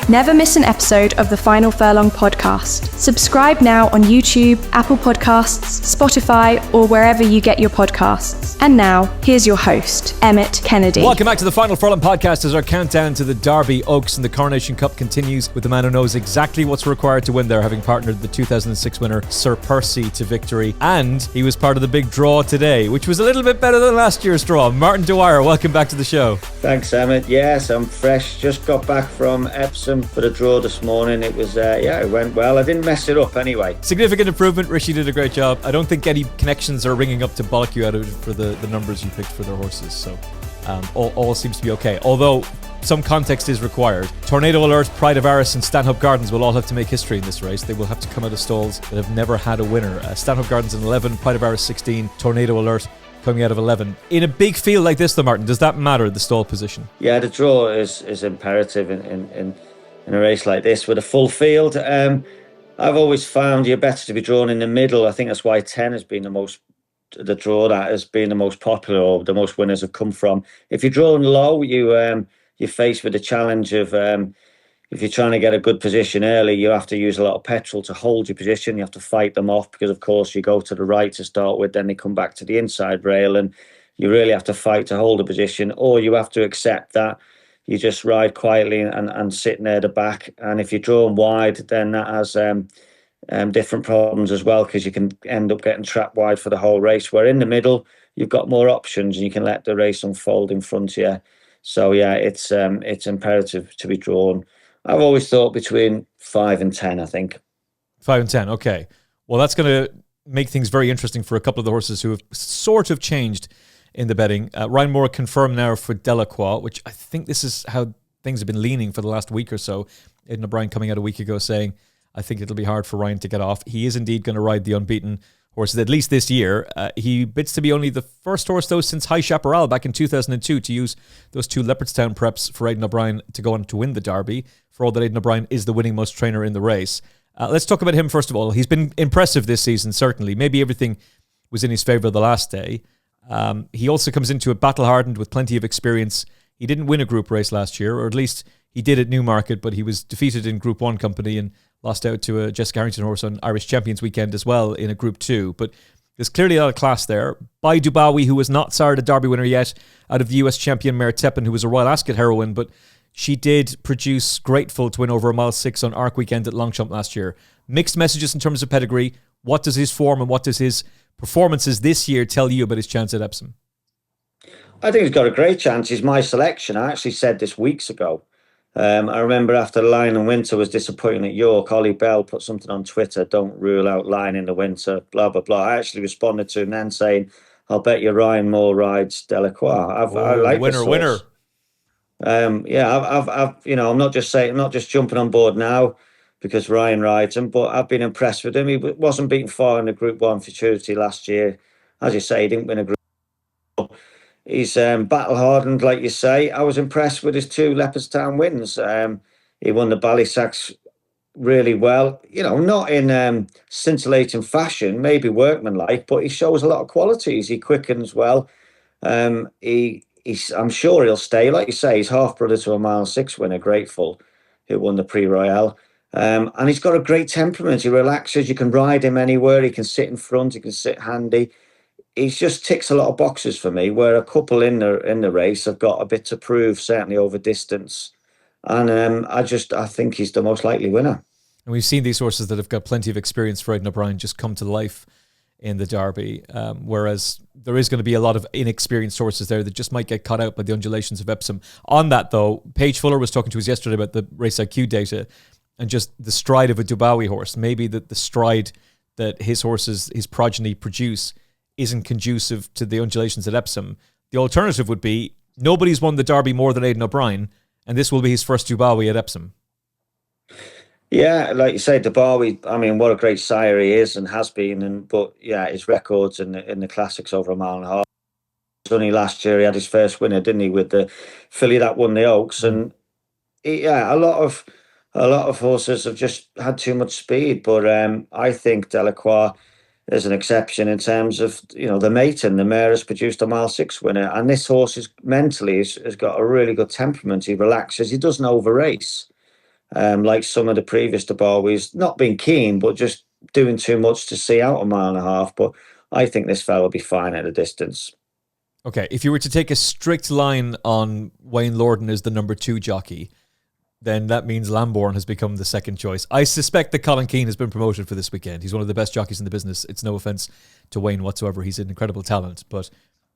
Never miss an episode of the Final Furlong podcast. Subscribe now on YouTube, Apple Podcasts, Spotify, or wherever you get your podcasts. And now, here's your host, Emmet Kennedy. Welcome back to the Final Furlong podcast as our countdown to the Derby, Oaks and the Coronation Cup continues with the man who knows exactly what's required to win there, having partnered the 2006 winner Sir Percy to victory. And he was part of the big draw today, which was a little bit better than last year's draw. Martin Dwyer, welcome back to the show. Thanks, Emmet. Yes, I'm fresh. Just got back from Epsom for the draw this morning. It was, it went well. I didn't mess it up anyway. Significant improvement. Rishi did a great job. I don't think any connections are ringing up to bollock you out of it for the numbers you picked for their horses. So all seems to be okay. Although some context is required. Tornado Alert, Pride of Arras and Stanhope Gardens will all have to make history in this race. They will have to come out of stalls that have never had a winner. Stanhope Gardens in 11, Pride of Arras 16, Tornado Alert coming out of 11. In a big field like this though, Martin, does that matter, the stall position? Yeah, the draw is imperative in a race like this with a full field. I've always found you're better to be drawn in the middle. I think that's why 10 has been the draw that has been the most popular, or the most winners have come from. If you're drawn low, you're faced with the challenge of if you're trying to get a good position early, you have to use a lot of petrol to hold your position. You have to fight them off because, of course, you go to the right to start with, then they come back to the inside rail, and you really have to fight to hold a position, or you have to accept that you just ride quietly and sit near the back. And if you're drawn wide, then that has different problems as well, because you can end up getting trapped wide for the whole race. Where in the middle, you've got more options and you can let the race unfold in front of you. So yeah, it's imperative to be drawn. I've always thought between 5 and 10, I think. 5 and 10, okay. Well, that's going to make things very interesting for a couple of the horses who have sort of changed in the betting. Ryan Moore confirmed now for Delacroix, which I think this is how things have been leaning for the last week or so. Aidan O'Brien coming out a week ago saying, I think it'll be hard for Ryan to get off. He is indeed going to ride the unbeaten horses, at least this year. He bids to be only the first horse, though, since High Chaparral back in 2002 to use those two Leopardstown preps for Aidan O'Brien to go on to win the Derby, for all that Aidan O'Brien is the winning most trainer in the race. Let's talk about him first of all. He's been impressive this season, certainly. Maybe everything was in his favour the last day. He also comes into it battle-hardened with plenty of experience. He didn't win a group race last year, or at least he did at Newmarket, but he was defeated in Group 1 company and lost out to a Jessica Harrington horse on Irish Champions weekend as well in a Group 2. But there's clearly a lot of class there. By Dubawi, who was not sired a Derby winner yet, out of the US champion Mare Tepin, who was a Royal Ascot heroine, but she did produce Grateful to win over a mile 6 on Arc weekend at Longchamp last year. Mixed messages in terms of pedigree. What does his form and what does his performances this year tell you about his chance at Epsom? I think he's got a great chance. He's my selection. I actually said this weeks ago. I remember after Lion in Winter was disappointing at York, Ollie Bell put something on Twitter, don't rule out Lion in the Winter, blah, blah, blah. I actually responded to him then saying, I'll bet you Ryan Moore rides Delacroix. I like winner. I'm not just jumping on board now because Ryan rides him, but I've been impressed with him. He wasn't beaten far in the Group 1 Futurity last year. As you say, he didn't win a Group 1. He's battle-hardened, like you say. I was impressed with his 2 Leopardstown wins. He won the Ballysacks really well. Not in scintillating fashion, maybe workmanlike, but he shows a lot of qualities. He quickens well. I'm sure he'll stay. Like you say, he's half-brother to a mile 6 winner, Grateful, who won the Prix Royale. And he's got a great temperament. He relaxes. You can ride him anywhere. He can sit in front. He can sit handy. He just ticks a lot of boxes for me, where a couple in the race have got a bit to prove, certainly over distance. And I think he's the most likely winner. And we've seen these horses that have got plenty of experience for Aidan O'Brien just come to life in the Derby, whereas there is going to be a lot of inexperienced horses there that just might get caught out by the undulations of Epsom. On that, though, Paige Fuller was talking to us yesterday about the race IQ data and just the stride of a Dubawi horse. Maybe the stride that his horses, his progeny produce isn't conducive to the undulations at Epsom. The alternative would be nobody's won the Derby more than Aidan O'Brien, and this will be his first Dubawi at Epsom. Yeah, like you say, Dubawi, I mean, what a great sire he is and has been. But yeah, his records in the classics over a mile and a half. Only last year he had his first winner, didn't he, with the filly that won the Oaks. And a lot of horses have just had too much speed. But I think Delacroix is an exception in terms of, the maiden. The mare has produced a mile 6 winner. And this horse is mentally has got a really good temperament. He relaxes. He doesn't over-race. like some of the previous Derbies, not being keen, but just doing too much to see out a mile and a half. But I think this fella will be fine at a distance. Okay, if you were to take a strict line on Wayne Lordan as the number 2 jockey, then that means Lambourn has become the second choice. I suspect that Colin Keane has been promoted for this weekend. He's one of the best jockeys in the business. It's no offense to Wayne whatsoever. He's an incredible talent, but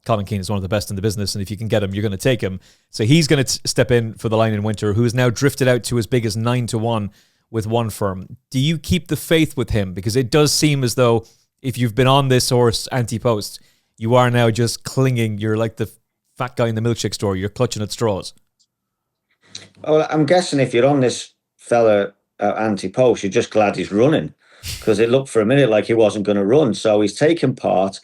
Colin Keane is one of the best in the business, and if you can get him, you're going to take him. So he's going to step in for the line in Winter, who has now drifted out to as big as 9-1 with one firm. Do you keep the faith with him? Because it does seem as though if you've been on this horse anti-post, you are now just clinging. You're like the fat guy in the milkshake store. You're clutching at straws. Well, I'm guessing if you're on this fella anti-post, you're just glad he's running, because it looked for a minute like he wasn't going to run. So he's taken part.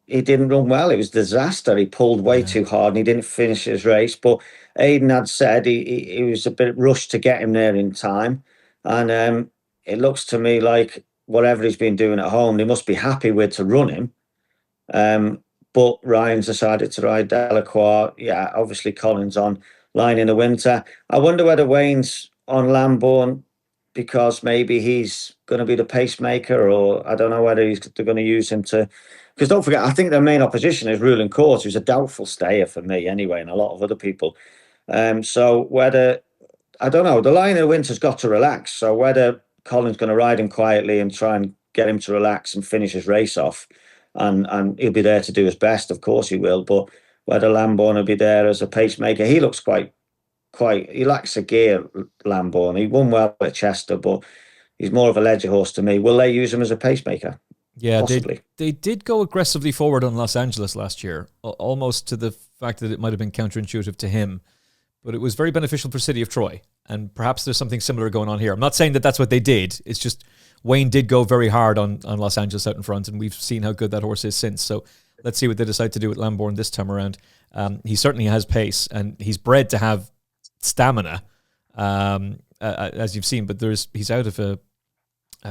He didn't run well. It was a disaster. He pulled way too hard and he didn't finish his race. But Aidan had said he was a bit rushed to get him there in time. And it looks to me like whatever he's been doing at home, they must be happy with to run him. But Ryan's decided to ride Delacroix. Yeah, obviously Collins on line in the Winter. I wonder whether Wayne's on Lambourn because maybe he's going to be the pacemaker, or I don't know whether they're going to use him to... Because don't forget, I think their main opposition is Ruling Court, who's a doubtful stayer for me anyway, and a lot of other people. So whether... I don't know. The line in the Winter's got to relax. So whether Colin's going to ride him quietly and try and get him to relax and finish his race off, and he'll be there to do his best, of course he will, but whether Lambourn will be there as a pacemaker, he looks quite, he lacks a gear, Lambourn. He won well at Chester, but he's more of a ledger horse to me. Will they use him as a pacemaker? Yeah, possibly. They did go aggressively forward on Los Angeles last year, almost to the fact that it might have been counterintuitive to him, but it was very beneficial for City of Troy, and perhaps there's something similar going on here. I'm not saying that that's what they did, it's just Wayne did go very hard on Los Angeles out in front, and we've seen how good that horse is since. So let's see what they decide to do with Lambourn this time around. He certainly has pace, and he's bred to have stamina, as you've seen. But he's out of a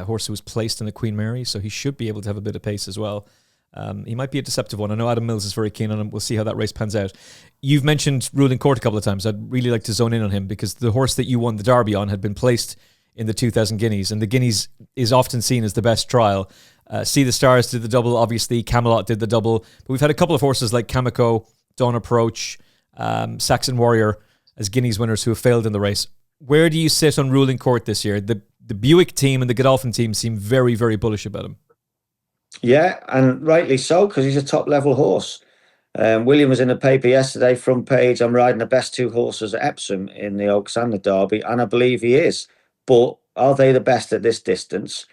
horse who was placed in the Queen Mary, so he should be able to have a bit of pace as well. He might be a deceptive one. I know Adam Mills is very keen on him. We'll see how that race pans out. You've mentioned Ruling Court a couple of times. I'd really like to zone in on him because the horse that you won the Derby on had been placed in the 2000 Guineas, and the Guineas is often seen as the best trial. See the Stars did the double, obviously. Camelot did the double. But we've had a couple of horses like Kamiko, Dawn Approach, Saxon Warrior as Guineas winners who have failed in the race. Where do you sit on Ruling Court this year? The Buick team and the Godolphin team seem very, very bullish about him. Yeah, and rightly so, because he's a top-level horse. William was in the paper yesterday, front page, I'm riding the best 2 horses at Epsom in the Oaks and the Derby, and I believe he is. But are they the best at this distance?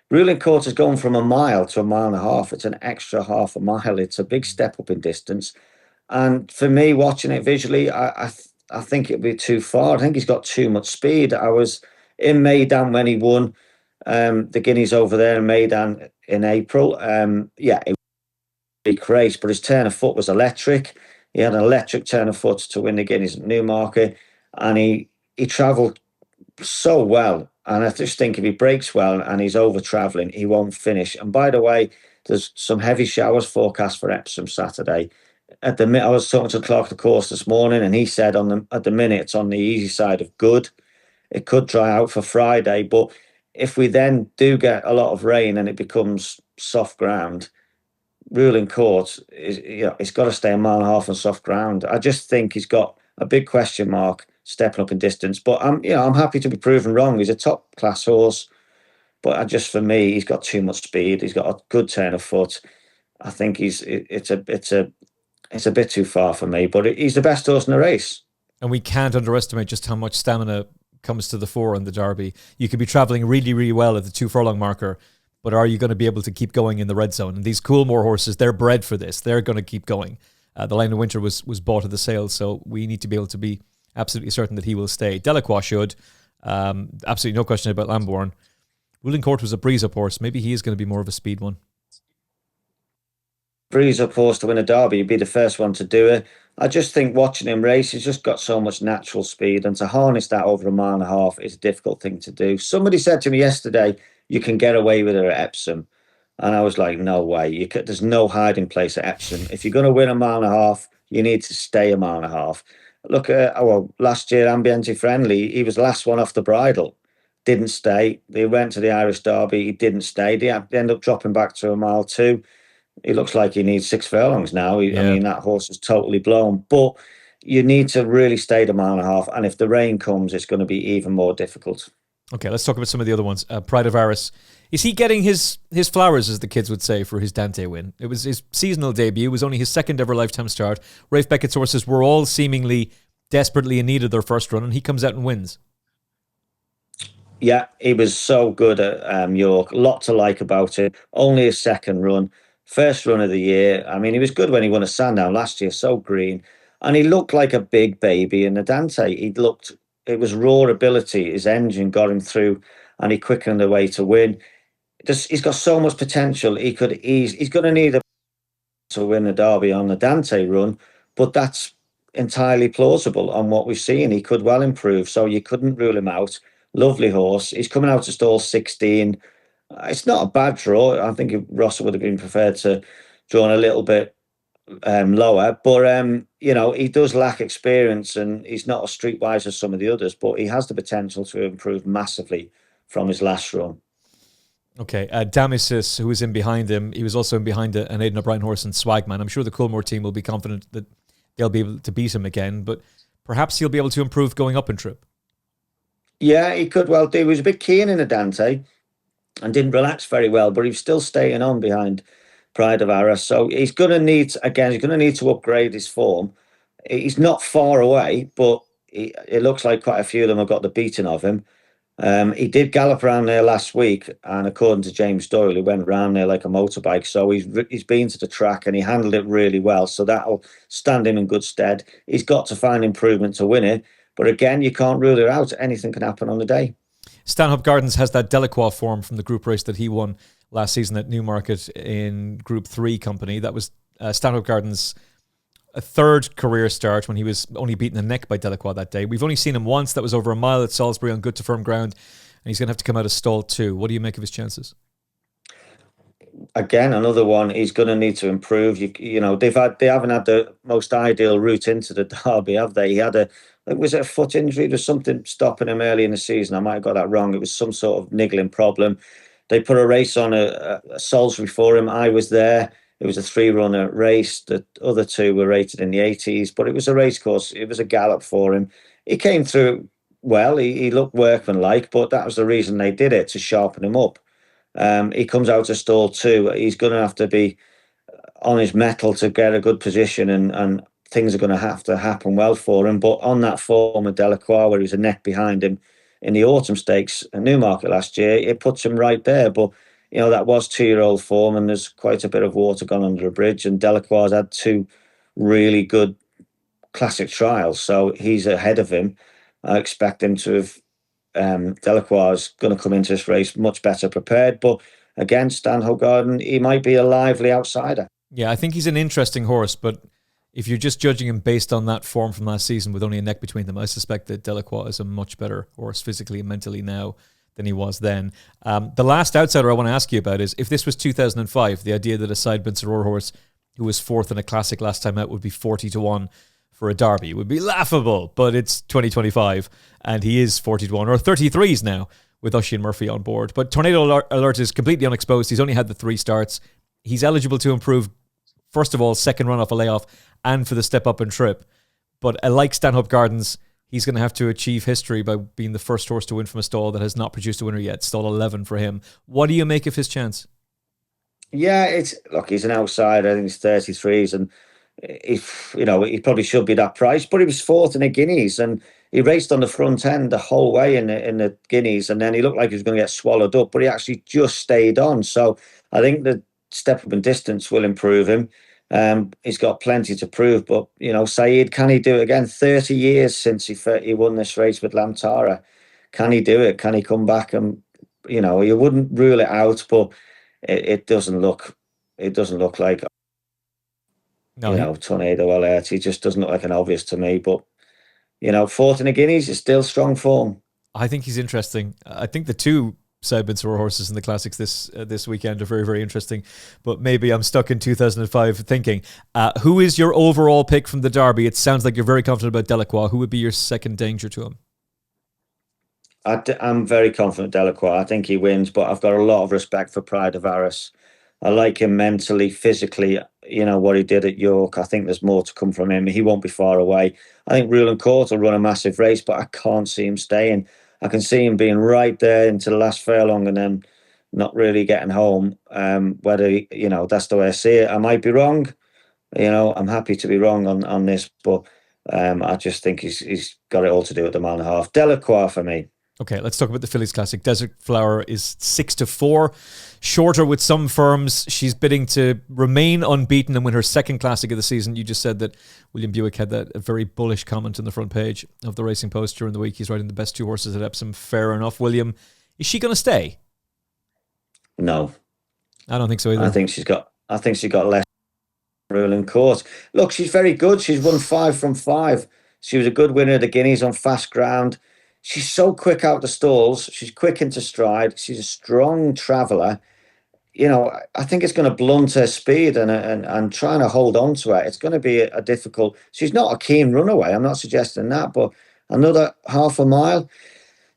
Ruling Court has gone from a mile to a mile and a half. It's an extra half a mile. It's a big step up in distance. And for me, watching it visually, I think it'd be too far. I think he's got too much speed. I was in Maidan when he won the Guineas over there in Maidan in April. Yeah, it was a big race, but his turn of foot was electric. He had an electric turn of foot to win the Guineas at Newmarket, and he travelled so well. And I just think if he breaks well and he's over travelling, he won't finish. And by the way, there's some heavy showers forecast for Epsom Saturday. At the minute, I was talking to Clark the course this morning, and he said at the minute it's on the easy side of good. It could dry out for Friday, but if we then do get a lot of rain and it becomes soft ground, Ruling Court is, it's got to stay a mile and a half on soft ground. I just think he's got a big question mark stepping up in distance, but I'm happy to be proven wrong. He's a top class horse, but for me, he's got too much speed. He's got a good turn of foot. I think it's a bit too far for me, but he's the best horse in the race. And we can't underestimate just how much stamina comes to the fore in the Derby. You could be travelling really, really well at the 2 furlong marker, but are you going to be able to keep going in the red zone? And these Coolmore horses, they're bred for this. They're going to keep going. The Line of Winter was bought at the sale, so we need to be able to be absolutely certain that he will stay. Delacroix should. Absolutely no question about Lambourn. Ruling Court was a breeze-up horse. Maybe he is going to be more of a speed one. Breeze-up horse to win a Derby, he'd be the first one to do it. I just think watching him race, he's just got so much natural speed, and to harness that over a mile and a half is a difficult thing to do. Somebody said to me yesterday, you can get away with it at Epsom. And I was like, no way. There's no hiding place at Epsom. If you're going to win a mile and a half, you need to stay a mile and a half. look at, last year, Ambiente Friendly, he was last one off the bridle. Didn't stay. They went to the Irish Derby. He didn't stay. They ended up dropping back to a mile 2. He looks like he needs 6 furlongs now. I mean, that horse is totally blown. But you need to really stay the mile and a half. And if the rain comes, it's going to be even more difficult. Okay, let's talk about some of the other ones. Pride of Aras. Is he getting his flowers, as the kids would say, for his Dante win? It was his seasonal debut. It was only his second ever lifetime start. Rafe Beckett's horses were all seemingly desperately in need of their first run, and he comes out and wins. Yeah, he was so good at York. A lot to like about it. Only his second run. First run of the year. I mean, he was good when he won a Sandown last year, so green. And he looked like a big baby in the Dante. It was raw ability. His engine got him through and he quickened the way to win. He's got so much potential. He's going to need to win the Derby on the Dante run, but that's entirely plausible on what we've seen. He could well improve, so you couldn't rule him out. Lovely horse. He's coming out to stall 16. It's not a bad draw. I think Rossa would have been preferred to draw a little bit lower, but he does lack experience and he's not as streetwise as some of the others, but he has the potential to improve massively from his last run. Okay, Damasus, who was in behind him, he was also in behind an Aidan O'Brien horse and Swagman. I'm sure the Coolmore team will be confident that they'll be able to beat him again, but perhaps he'll be able to improve going up in trip. Yeah, he could well do. He was a bit keen in the Dante and didn't relax very well, but he was still staying on behind Pride of Arras. So he's going to need to upgrade his form. He's not far away, but it looks like quite a few of them have got the beating of him. He did gallop around there last week, and according to James Doyle, he went around there like a motorbike. So he's been to the track and he handled it really well. So that'll stand him in good stead. He's got to find improvement to win it. But again, you can't rule it out. Anything can happen on the day. Stanhope Gardens has that Delacroix form from the group race that he won last season at Newmarket in Group 3 company. That was Stanhope Gardens' a third career start when he was only beaten the neck by Delacroix that day. We've only seen him once. That was over a mile at Salisbury on good to firm ground. And he's going to have to come out of stall 2. What do you make of his chances? Again, another one. He's going to need to improve. They haven't had the most ideal route into the Derby, have they? He had was it a foot injury? There's something stopping him early in the season. I might have got that wrong. It was some sort of niggling problem. They put a race on a Salisbury for him. I was there. It was a 3-runner race. The other 2 were rated in the 80s, but it was a race course. It was a gallop for him. He came through well. He looked workmanlike, but that was the reason they did it, to sharpen him up. He comes out of stall 2. He's going to have to be on his mettle to get a good position, and things are going to have to happen well for him. But on that form of Delacroix, where he was a neck behind him in the Autumn Stakes at Newmarket last year, it puts him right there. But that was 2-year-old form, and there's quite a bit of water gone under a bridge. And Delacroix has had 2 really good classic trials, so he's ahead of him. I expect him to have. Delacroix is going to come into this race much better prepared, but again, Stanhope Garden, he might be a lively outsider. Yeah, I think he's an interesting horse, but if you're just judging him based on that form from last season with only a neck between them, I suspect that Delacroix is a much better horse physically and mentally now than he was then. The last outsider I want to ask you about is, if this was 2005, the idea that a Sideburns Aurora horse who was 4th in a classic last time out would be 40-1 for a Derby would be laughable, but it's 2025 and he is 40-1, or 33s now with Oisin Murphy on board. But Tornado Alert is completely unexposed. He's only had the 3 starts. He's eligible to improve, first of all, second run off a layoff and for the step up and trip. But like Stanhope Gardens, he's going to have to achieve history by being the first horse to win from a stall that has not produced a winner yet. Stall 11 for him. What do you make of his chance? Yeah, he's an outsider. I think he's 33s, and he probably should be that price, but he was 4th in the Guineas and he raced on the front end the whole way in the Guineas, and then he looked like he was going to get swallowed up, but he actually just stayed on. So I think the step up in distance will improve him. He's got plenty to prove, but Saeed, can he do it again? 30 years since he won this race with Lamtara. Can he do it? Can he come back? And you wouldn't rule it out, but it doesn't look like Tornado Alert. He just doesn't look like an obvious to me, but 4th in the Guineas is still strong form. I think he's interesting. I think the 2 segments or horses in the classics this weekend are very, very interesting. But maybe I'm stuck in 2005 thinking. Who is your overall pick from the Derby? It sounds like you're very confident about Delacroix. Who would be your second danger to him? I'm very confident Delacroix. I think he wins, but I've got a lot of respect for Pride of Aras. I like him mentally, physically, what he did at York. I think there's more to come from him. He won't be far away. I think Ruland Court will run a massive race, but I can't see him staying. I can see him being right there into the last furlong and then not really getting home. Whether, that's the way I see it. I might be wrong. I'm happy to be wrong on this, but I just think he's got it all to do at the mile and a half. Delacroix for me. Okay, let's talk about the Fillies Classic. Desert Flower is 6-4, shorter with some firms. She's bidding to remain unbeaten and win her second Classic of the season. You just said that William Buick had a very bullish comment on the front page of the Racing Post during the week. He's riding the best two horses at Epsom. Fair enough. William, is she going to stay? No, I don't think so either. I think she got less. Ruland Court. Look, she's very good. She's won 5 from 5. She was a good winner of the Guineas on fast ground. She's so quick out the stalls. She's quick into stride. She's a strong traveller. I think it's going to blunt her speed and trying to hold on to her. It's going to be a difficult. She's not a keen runaway. I'm not suggesting that, but another half a mile.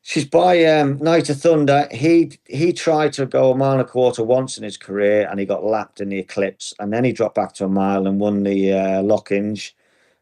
She's by Night of Thunder. He tried to go a mile and a quarter once in his career, and he got lapped in the Eclipse, and then he dropped back to a mile and won the Lockinge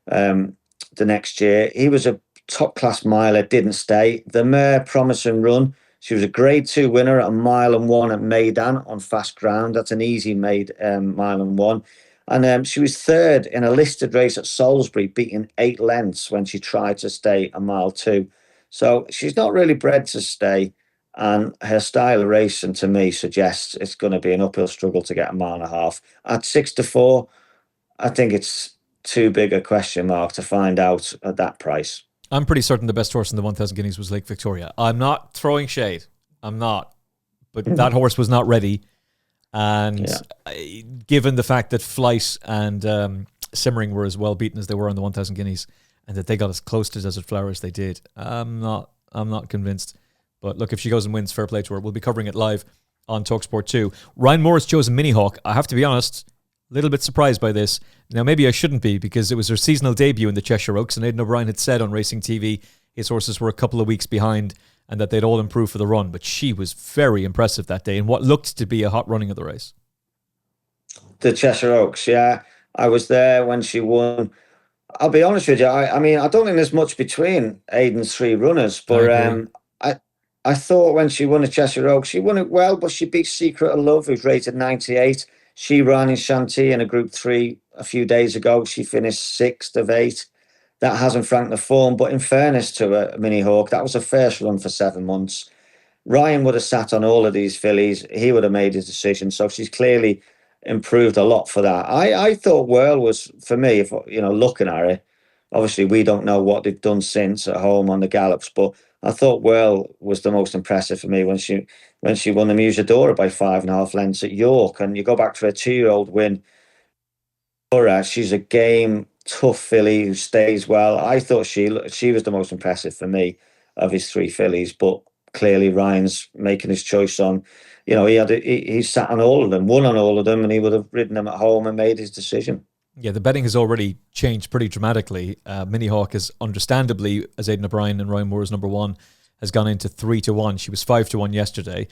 the next year. He was a top-class miler, didn't stay. The mare Promising Run, she was a Grade 2 winner at a mile and 1 at Maidan on fast ground. That's an easy made mile and 1. And she was third in a listed race at Salisbury, beating 8 lengths when she tried to stay a mile 2. So she's not really bred to stay. And her style of racing, to me, suggests it's going to be an uphill struggle to get a mile and a half. At 6-4, I think it's too big a question mark to find out at that price. I'm pretty certain the best horse in the 1,000 Guineas was Lake Victoria. I'm not throwing shade. I'm not. But that horse was not ready. And given the fact that Flight and Simmering were as well beaten as they were on the 1,000 Guineas, and that they got as close to Desert Flower as they did, I'm not convinced. But look, if she goes and wins, fair play to her. We'll be covering it live on TalkSport 2. Ryan Moore's chosen Minihawk. I have to be honest, a little bit surprised by this. Now, maybe I shouldn't be, because it was her seasonal debut in the Cheshire Oaks, and Aidan O'Brien had said on Racing TV his horses were a couple of weeks behind and that they'd all improve for the run. But she was very impressive that day in what looked to be a hot running of the race. The Cheshire Oaks, yeah. I was there when she won. I'll be honest with you, I mean, I don't think there's much between Aidan's 3 runners, but I thought when she won the Cheshire Oaks, she won it well, but she beat Secret of Love, who's rated 98. She ran in Shanty in a Group 3 a few days ago. She finished 6th of 8. That hasn't franked the form, but in fairness to her, Minihawk, that was a first run for 7 months. Ryan would have sat on all of these fillies. He would have made his decision. So she's clearly improved a lot for that. I thought Whirl was, for me, if looking at it, obviously we don't know what they've done since at home on the gallops, but I thought Whirl was the most impressive for me when she won the Musadora by 5.5 lengths at York. And you go back to her 2-year-old win. She's a game, tough filly who stays well. I thought she was the most impressive for me of his 3 fillies, but clearly Ryan's making his choice on, he sat on all of them, won on all of them, and he would have ridden them at home and made his decision. Yeah, the betting has already changed pretty dramatically. Minihawk is understandably, as Aidan O'Brien and Ryan Moore's number 1, has gone into 3-1. She was 5-1 yesterday.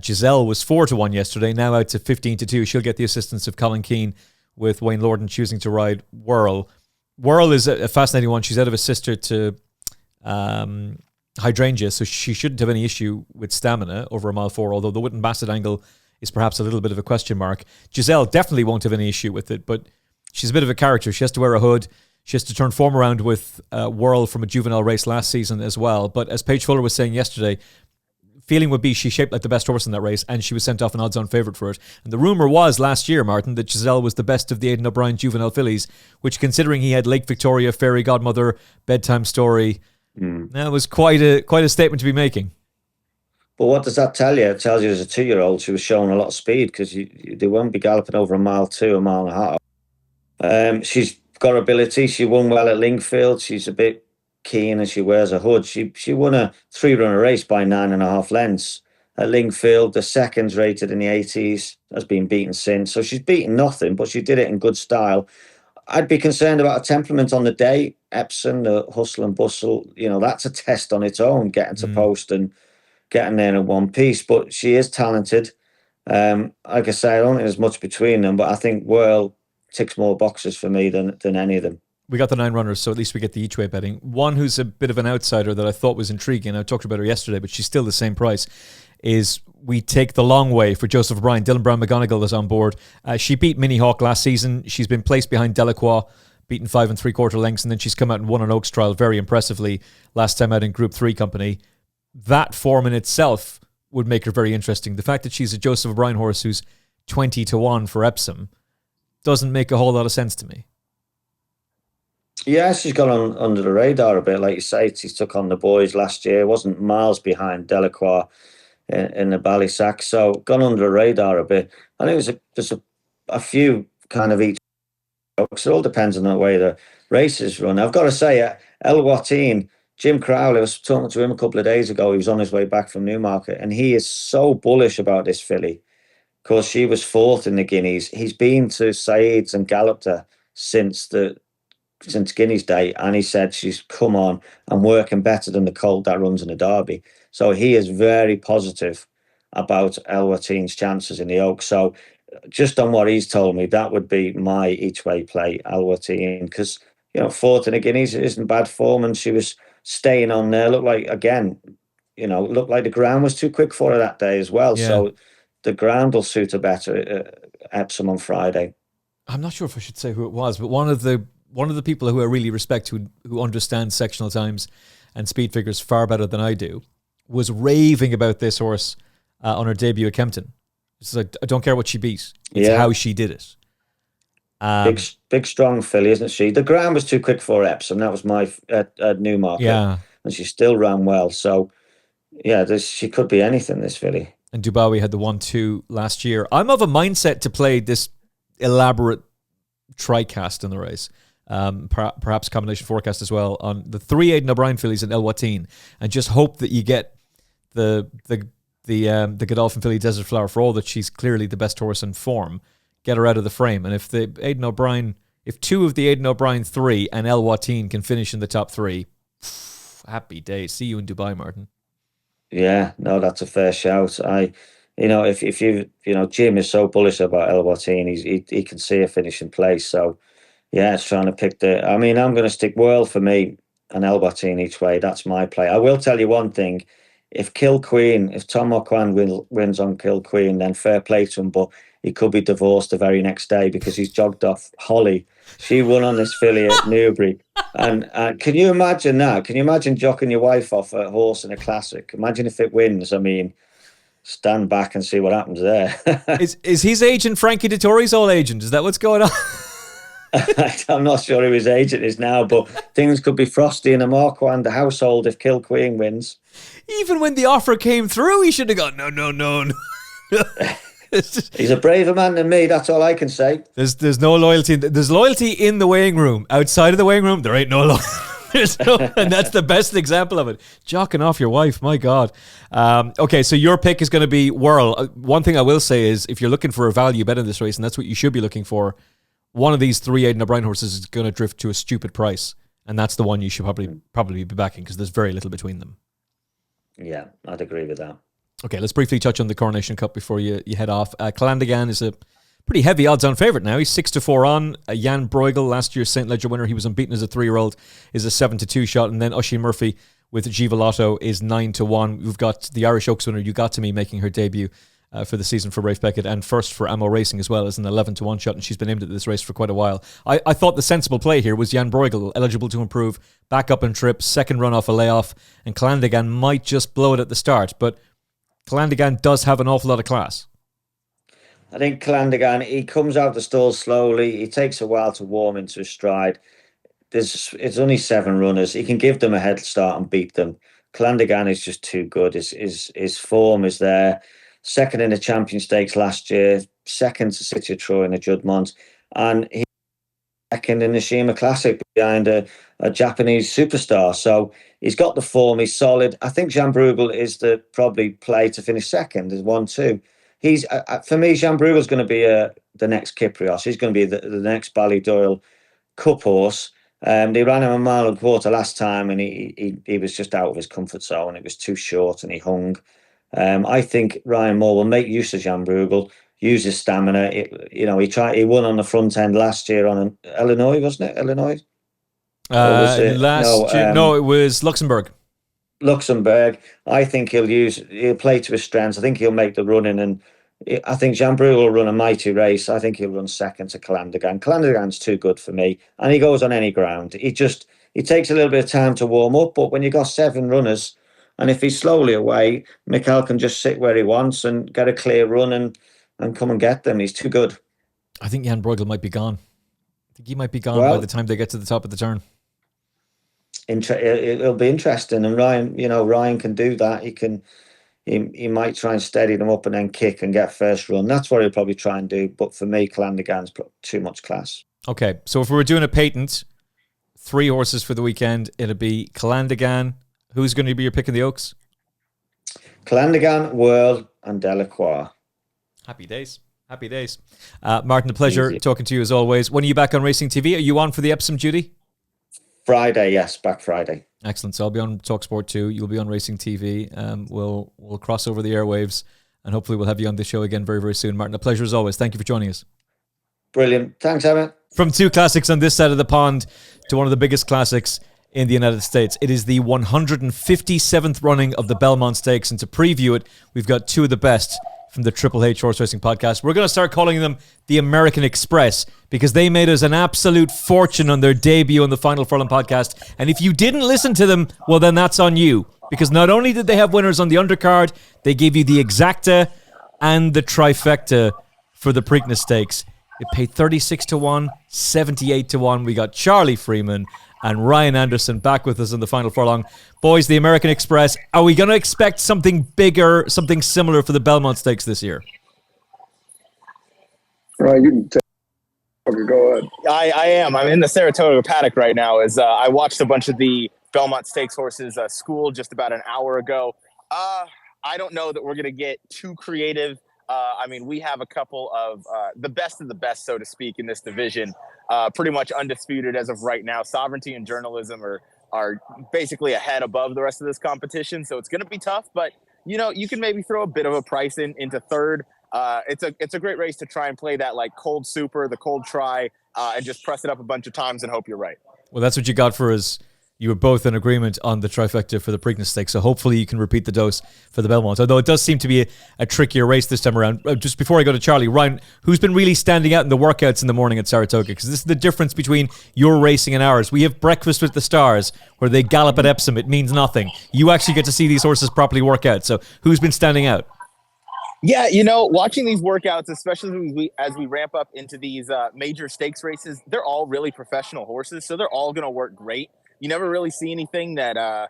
Giselle was 4-1 yesterday, now out to 15-2. She'll get the assistance of Colin Keane, with Wayne Lorden choosing to ride Whirl. Whirl is a fascinating one. She's out of a sister to Hydrangea, so she shouldn't have any issue with stamina over a mile 4, although the Witten Bassett angle is perhaps a little bit of a question mark. Giselle definitely won't have any issue with it, but she's a bit of a character. She has to wear a hood. She has to turn form around with Whirl from a juvenile race last season as well. But as Paige Fuller was saying yesterday, feeling would be she shaped like the best horse in that race, and she was sent off an odds-on favourite for it. And the rumour was last year, Martin, that Giselle was the best of the Aidan O'Brien juvenile fillies, which, considering he had Lake Victoria, Fairy Godmother, Bedtime Story, that was quite a statement to be making. But what does that tell you? It tells you as a 2-year-old she was showing a lot of speed, because they won't be galloping over a mile 2, a mile and a half. She's got ability. She won well at Lingfield. She's a bit keen and she wears a hood. She won a 3-runner race by 9.5 lengths. at Lingfield. The second's rated in the 80s, has been beaten since. So she's beaten nothing, but she did it in good style. I'd be concerned about her temperament on the day. Epsom, the hustle and bustle, that's a test on its own, getting to post and getting there in one piece. But she is talented. Like I say, I don't think there's much between them, but I think Whirl ticks more boxes for me than any of them. We got the 9 runners, so at least we get the each way betting. One who's a bit of an outsider that I thought was intriguing, I talked about her yesterday, but she's still the same price, is we take the long way for Joseph O'Brien. Dylan Brown McGonigal is on board. She beat Minihawk last season. She's been placed behind Delacroix, beaten 5 3/4 lengths, and then she's come out and won an Oaks trial very impressively last time out in Group 3 company. That form in itself would make her very interesting. The fact that she's a Joseph O'Brien horse who's 20-1 for Epsom doesn't make a whole lot of sense to me. Yeah, she's gone on under the radar a bit. Like you say, she took on the boys last year, wasn't miles behind Delacroix in the Ballysack, so gone under the radar a bit. I think there's a few kind of each. It all depends on the way the races run. I've got to say, El Watine, Jim Crowley, I was talking to him a couple of days ago. He was on his way back from Newmarket, and he is so bullish about this filly because she was 4th in the Guineas. He's been to Saeed's and galloped her since Guineas Day, and he said she's come on and working better than the colt that runs in the Derby. So he is very positive about El Watine's chances in the Oaks. So just on what he's told me, that would be my each way play, El Watine, because 4th in the Guineas isn't bad form, and she was staying on there. Looked like the ground was too quick for her that day as well. Yeah. So the ground will suit her better at Epsom on Friday. I'm not sure if I should say who it was, but one of the people who I really respect, who understands sectional times and speed figures far better than I do, was raving about this horse on her debut at Kempton. It's like, I don't care what she beat. It's how she did it. Big, strong filly, isn't she? The ground was too quick for Epsom. That was my at Newmarket. Yeah. And she still ran well. So, yeah, she could be anything, this filly. And Dubawi had the 1-2 last year. I'm of a mindset to play this elaborate tricast in the race. Perhaps combination forecast as well on the 3 Aidan O'Brien fillies and El Watine, and just hope that you get the Godolphin filly Desert Flower, for all that she's clearly the best horse in form. Get her out of the frame, and if 2 of the Aidan O'Brien 3 and El Watine can finish in the top 3, happy days. See you in Dubai, Martin. Yeah, no, that's a fair shout. If Jim is so bullish about El Watine, he can see a finish in place. So yeah, it's trying to pick I'm going to stick Whirl for me and El Watine each way. That's my play. I will tell you one thing. If Tom Moquan wins on Kill Queen, then fair play to him, but he could be divorced the very next day because he's jogged off Holly. She won on this filly at Newbury. And can you imagine that? Can you imagine jockeying your wife off a horse in a classic? Imagine if it wins. Stand back and see what happens there. Is his agent Frankie Dettori's old agent? Is that what's going on? I'm not sure who his agent is now, but things could be frosty in the Marquand, the household, if Kill Queen wins. Even when the offer came through, he should have gone, no. He's a braver man than me, that's all I can say. There's no loyalty. There's loyalty in the weighing room. Outside of the weighing room, there ain't no loyalty. And that's the best example of it. Jocking off your wife, my God. Okay, so your pick is going to be Whirl. One thing I will say is, if you're looking for a value bet in this race, and that's what you should be looking for, one of these 3 Aidan O'Brien horses is going to drift to a stupid price, and that's the one you should probably be backing, because there's very little between them. Yeah, I'd agree with that. Okay, let's briefly touch on the Coronation Cup before you head off. Calandagan is a pretty heavy odds-on favourite now. He's 6-4 on. Jan Bruegel, last year's St. Ledger winner, he was unbeaten as a 3-year-old, is a 7-2 shot. And then Oisin Murphy with Givalotto is 9-1. We've got the Irish Oaks winner, You Got To Me, making her debut for the season for Rafe Beckett, and first for Ammo Racing as well, as an 11-1 shot, and she's been aimed at this race for quite a while. I thought the sensible play here was Jan Bruegel, eligible to improve, back up and trip, second run off a layoff, and Calandagan might just blow it at the start, but Calandagan does have an awful lot of class. I think Calandagan, he comes out the stall slowly. He takes a while to warm into his stride. It's only 7 runners. He can give them a head start and beat them. Calandagan is just too good. His form is there. Second in the Champion Stakes last year. Second to City of Troy in the Juddmonte. And second in the Shima Classic behind a Japanese superstar. So he's got the form. He's solid. I think Jean Bruegel is the probably play to finish second. Is 1-2. He's for me. Jean Bruegel's going to be the next Kyprios. He's going to be the next Ballydoyle Cup horse. They ran him a mile and a quarter last time, and he was just out of his comfort zone. It was too short, and he hung. I think Ryan Moore will make use of Jean Bruegel, use his stamina. He won on the front end last year on Illinois, wasn't it? Illinois. No, it was Luxembourg. Luxembourg. I think he'll play to his strengths. I think he'll make the running, and I think Jean Bruegel will run a mighty race. I think he'll run second to Calandagan. Calandagan's too good for me, and he goes on any ground. He takes a little bit of time to warm up, but when you got 7 runners, and if he's slowly away, Mikel can just sit where he wants and get a clear run and come and get them. He's too good. I think Jan Bruegel might be gone. I think he might be gone by the time they get to the top of the turn. It'll be interesting, and Ryan can do that. He might try and steady them up and then kick and get first run. That's what he'll probably try and do. But for me, Calandagan's too much class. Okay, so if we were doing a patent, 3 horses for the weekend, it'd be Calandagan. Who's going to be your pick in the Oaks? Calandagan, Whirl, and Delacroix. Happy days. Happy days. Martin, a pleasure talking to you as always. When are you back on Racing TV? Are you on for the Epsom duty? Friday, yes, back Friday. Excellent. So I'll be on TalkSport 2. You'll be on Racing TV. We'll cross over the airwaves, and hopefully we'll have you on the show again very, very soon. Martin, a pleasure as always. Thank you for joining us. Brilliant. Thanks, Emmet. From 2 classics on this side of the pond to one of the biggest classics in the United States. It is the 157th running of the Belmont Stakes, and to preview it, we've got 2 of the best from the Triple H Horse Racing Podcast. We're going to start calling them the American Express because they made us an absolute fortune on their debut on the Final Furlong Podcast. And if you didn't listen to them, well, then that's on you. Because not only did they have winners on the undercard, they gave you the exacta and the trifecta for the Preakness Stakes. It paid 36-1, 78-1. We got Charlie Freeman and Ryan Anderson back with us in the Final Furlong. Boys, the American Express, are we going to expect something bigger, something similar for the Belmont Stakes this year? Right, you can go ahead. I am. I'm in the Saratoga paddock right now. I watched a bunch of the Belmont Stakes horses school just about an hour ago. I don't know that we're going to get too creative. We have a couple of the best, so to speak, in this division. Pretty much undisputed as of right now. Sovereignty and Journalism are basically ahead above the rest of this competition. So it's going to be tough, but you can maybe throw a bit of a price into third. It's a great race to try and play that like cold super, the cold try, and just press it up a bunch of times and hope you're right. Well, that's what you got for us. You were both in agreement on the trifecta for the Preakness Stakes, so hopefully you can repeat the dose for the Belmont. Although it does seem to be a trickier race this time around. Just before I go to Charlie, Ryan, who's been really standing out in the workouts in the morning at Saratoga? Because this is the difference between your racing and ours. We have Breakfast with the Stars, where they gallop at Epsom. It means nothing. You actually get to see these horses properly work out. So who's been standing out? Yeah, watching these workouts, especially as we ramp up into these major stakes races, they're all really professional horses, so they're all going to work great. You never really see anything that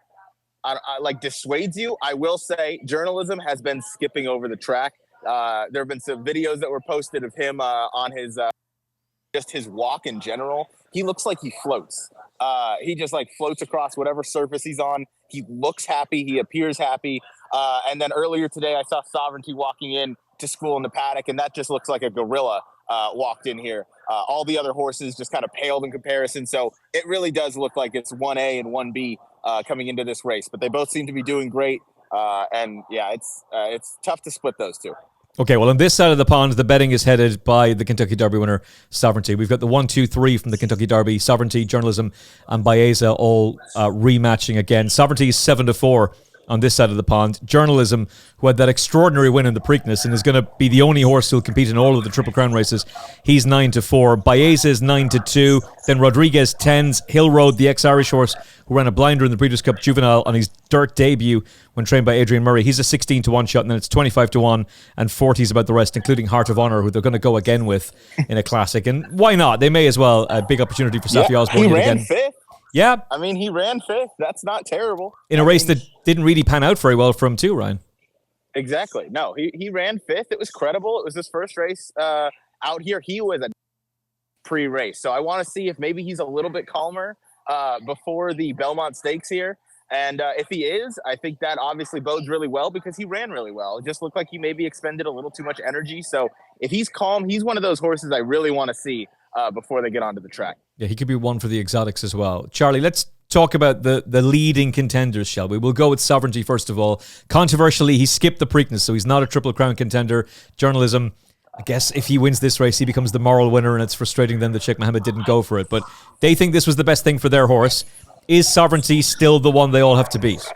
dissuades you. I will say Journalism has been skipping over the track. There have been some videos that were posted of him on his just his walk in general. He looks like he floats. He just floats across whatever surface he's on. He looks happy. He appears happy. And then earlier today, I saw Sovereignty walking in to school in the paddock, and that just looks like a gorilla walked in here. All the other horses just kind of paled in comparison. So it really does look like it's 1A and 1B coming into this race. But they both seem to be doing great. It's tough to split those two. Okay, well, on this side of the pond, the betting is headed by the Kentucky Derby winner, Sovereignty. We've got the 1, 2, 3 from the Kentucky Derby, Sovereignty, Journalism, and Baeza all rematching again. Sovereignty is 7-4 on this side of the pond. Journalism, who had that extraordinary win in the Preakness and is going to be the only horse who'll compete in all of the Triple Crown races, he's 9-4. Baeza is 9-2. Then Rodriguez 10s. Hill Road, the ex-Irish horse who ran a blinder in the Breeders' Cup Juvenile on his dirt debut when trained by Adrian Murray. He's a 16-1 shot, and then it's 25-1 and 40s about the rest, including Heart of Honour, who they're going to go again with in a classic. And why not? They may as well. A big opportunity for Safi Osborne he ran again. Fifth. Yeah. He ran fifth. That's not terrible. In a race that didn't really pan out very well for him too, Ryan. Exactly. No, he ran fifth. It was credible. It was his first race out here. He was pre-race. So I want to see if maybe he's a little bit calmer before the Belmont Stakes here. And if he is, I think that obviously bodes really well because he ran really well. It just looked like he maybe expended a little too much energy. So if he's calm, he's one of those horses I really want to see before they get onto the track. Yeah, he could be one for the exotics as well. Charlie, let's talk about the leading contenders, shall we? We'll go with Sovereignty first of all. Controversially, he skipped the Preakness, so he's not a Triple Crown contender. Journalism, I guess if he wins this race, he becomes the moral winner, and it's frustrating then that Sheikh Mohammed didn't go for it. But they think this was the best thing for their horse. Is Sovereignty still the one they all have to beat?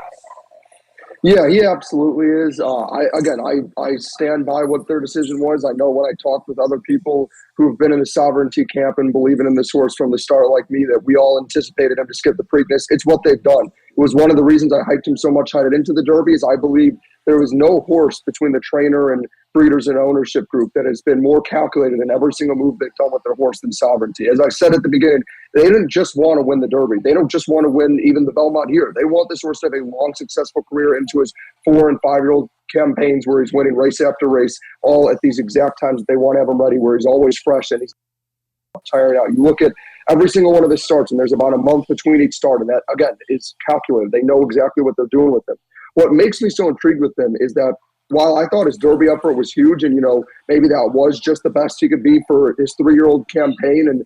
Yeah, he absolutely is. I stand by what their decision was. I know when I talked with other people who have been in the Sovereignty camp and believing in this horse from the start like me, that we all anticipated him to skip the Preakness. It's what they've done. It was one of the reasons I hyped him so much headed into the Derby, is I believe there was no horse between the trainer and breeders and ownership group that has been more calculated in every single move they've done with their horse than Sovereignty. As I said at the beginning, they didn't just want to win the Derby. They don't just want to win even the Belmont here. They want this horse to have a long, successful career into his 4- and 5-year-old campaigns where he's winning race after race, all at these exact times that they want to have him ready, where he's always fresh and he's tired out. You look at every single one of his starts, and there's about a month between each start, and that, again, is calculated. They know exactly what they're doing with him. What makes me so intrigued with him is that while I thought his Derby effort was huge, and, maybe that was just the best he could be for his 3-year-old campaign, and,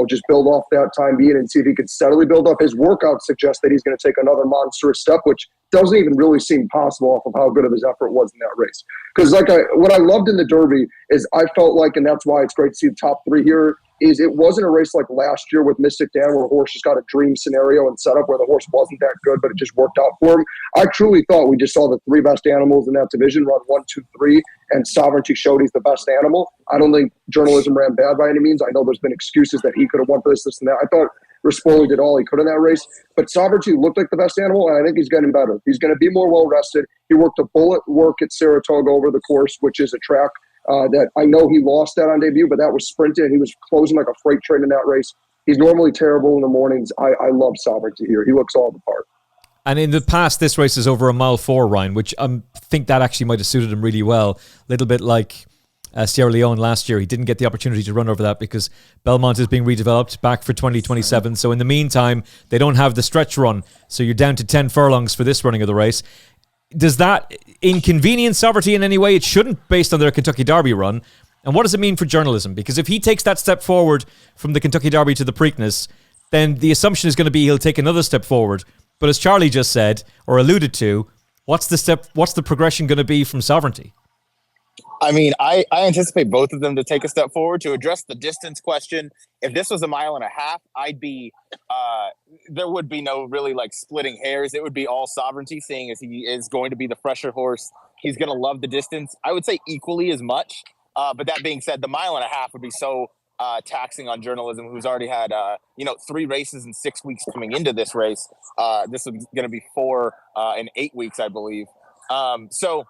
just build off that time being and see if he could steadily build up, his workout suggests that he's going to take another monstrous step, which doesn't even really seem possible off of how good of his effort was in that race. Because what I loved in the Derby is I felt like, and that's why it's great to see the top 3 here, is it wasn't a race like last year with Mystic Dan where the horse just got a dream scenario and setup where the horse wasn't that good, but it just worked out for him. I truly thought we just saw the 3 best animals in that division run 1, 2, 3, and Sovereignty showed he's the best animal. I don't think Journalism ran bad by any means. I know there's been excuses that he could have won for this, and that. I thought Rispoli did all he could in that race, but Sovereignty looked like the best animal, and I think he's getting better. He's going to be more well-rested. He worked a bullet work at Saratoga over the course, which is a track that I know he lost that on debut, but that was sprinted. He was closing like a freight train in that race. He's normally terrible in the mornings. I love Sovereignty here. He looks all the part. And in the past, this race is over a mile 4, Ryan, which I think that actually might have suited him really well. A little bit like Sierra Leone last year. He didn't get the opportunity to run over that because Belmont is being redeveloped back for 2027. So in the meantime, they don't have the stretch run. So you're down to 10 furlongs for this running of the race. Does that inconvenience Sovereignty in any way? It shouldn't, based on their Kentucky Derby run. And what does it mean for journalism? Because if he takes that step forward from the Kentucky Derby to the Preakness, then the assumption is going to be he'll take another step forward. But as Charlie just said, or alluded to, what's the progression going to be from Sovereignty? I mean, I anticipate both of them to take a step forward. To address the distance question, if this was a 1.5 miles, I'd be there would be no really splitting hairs. It would be all Sovereignty, seeing as he is going to be the fresher horse. He's going to love the distance. I would say equally as much. But that being said, the 1.5 miles would be so taxing on journalism, who's already had 3 races in 6 weeks coming into this race. This is going to be 4 in 8 weeks, I believe. So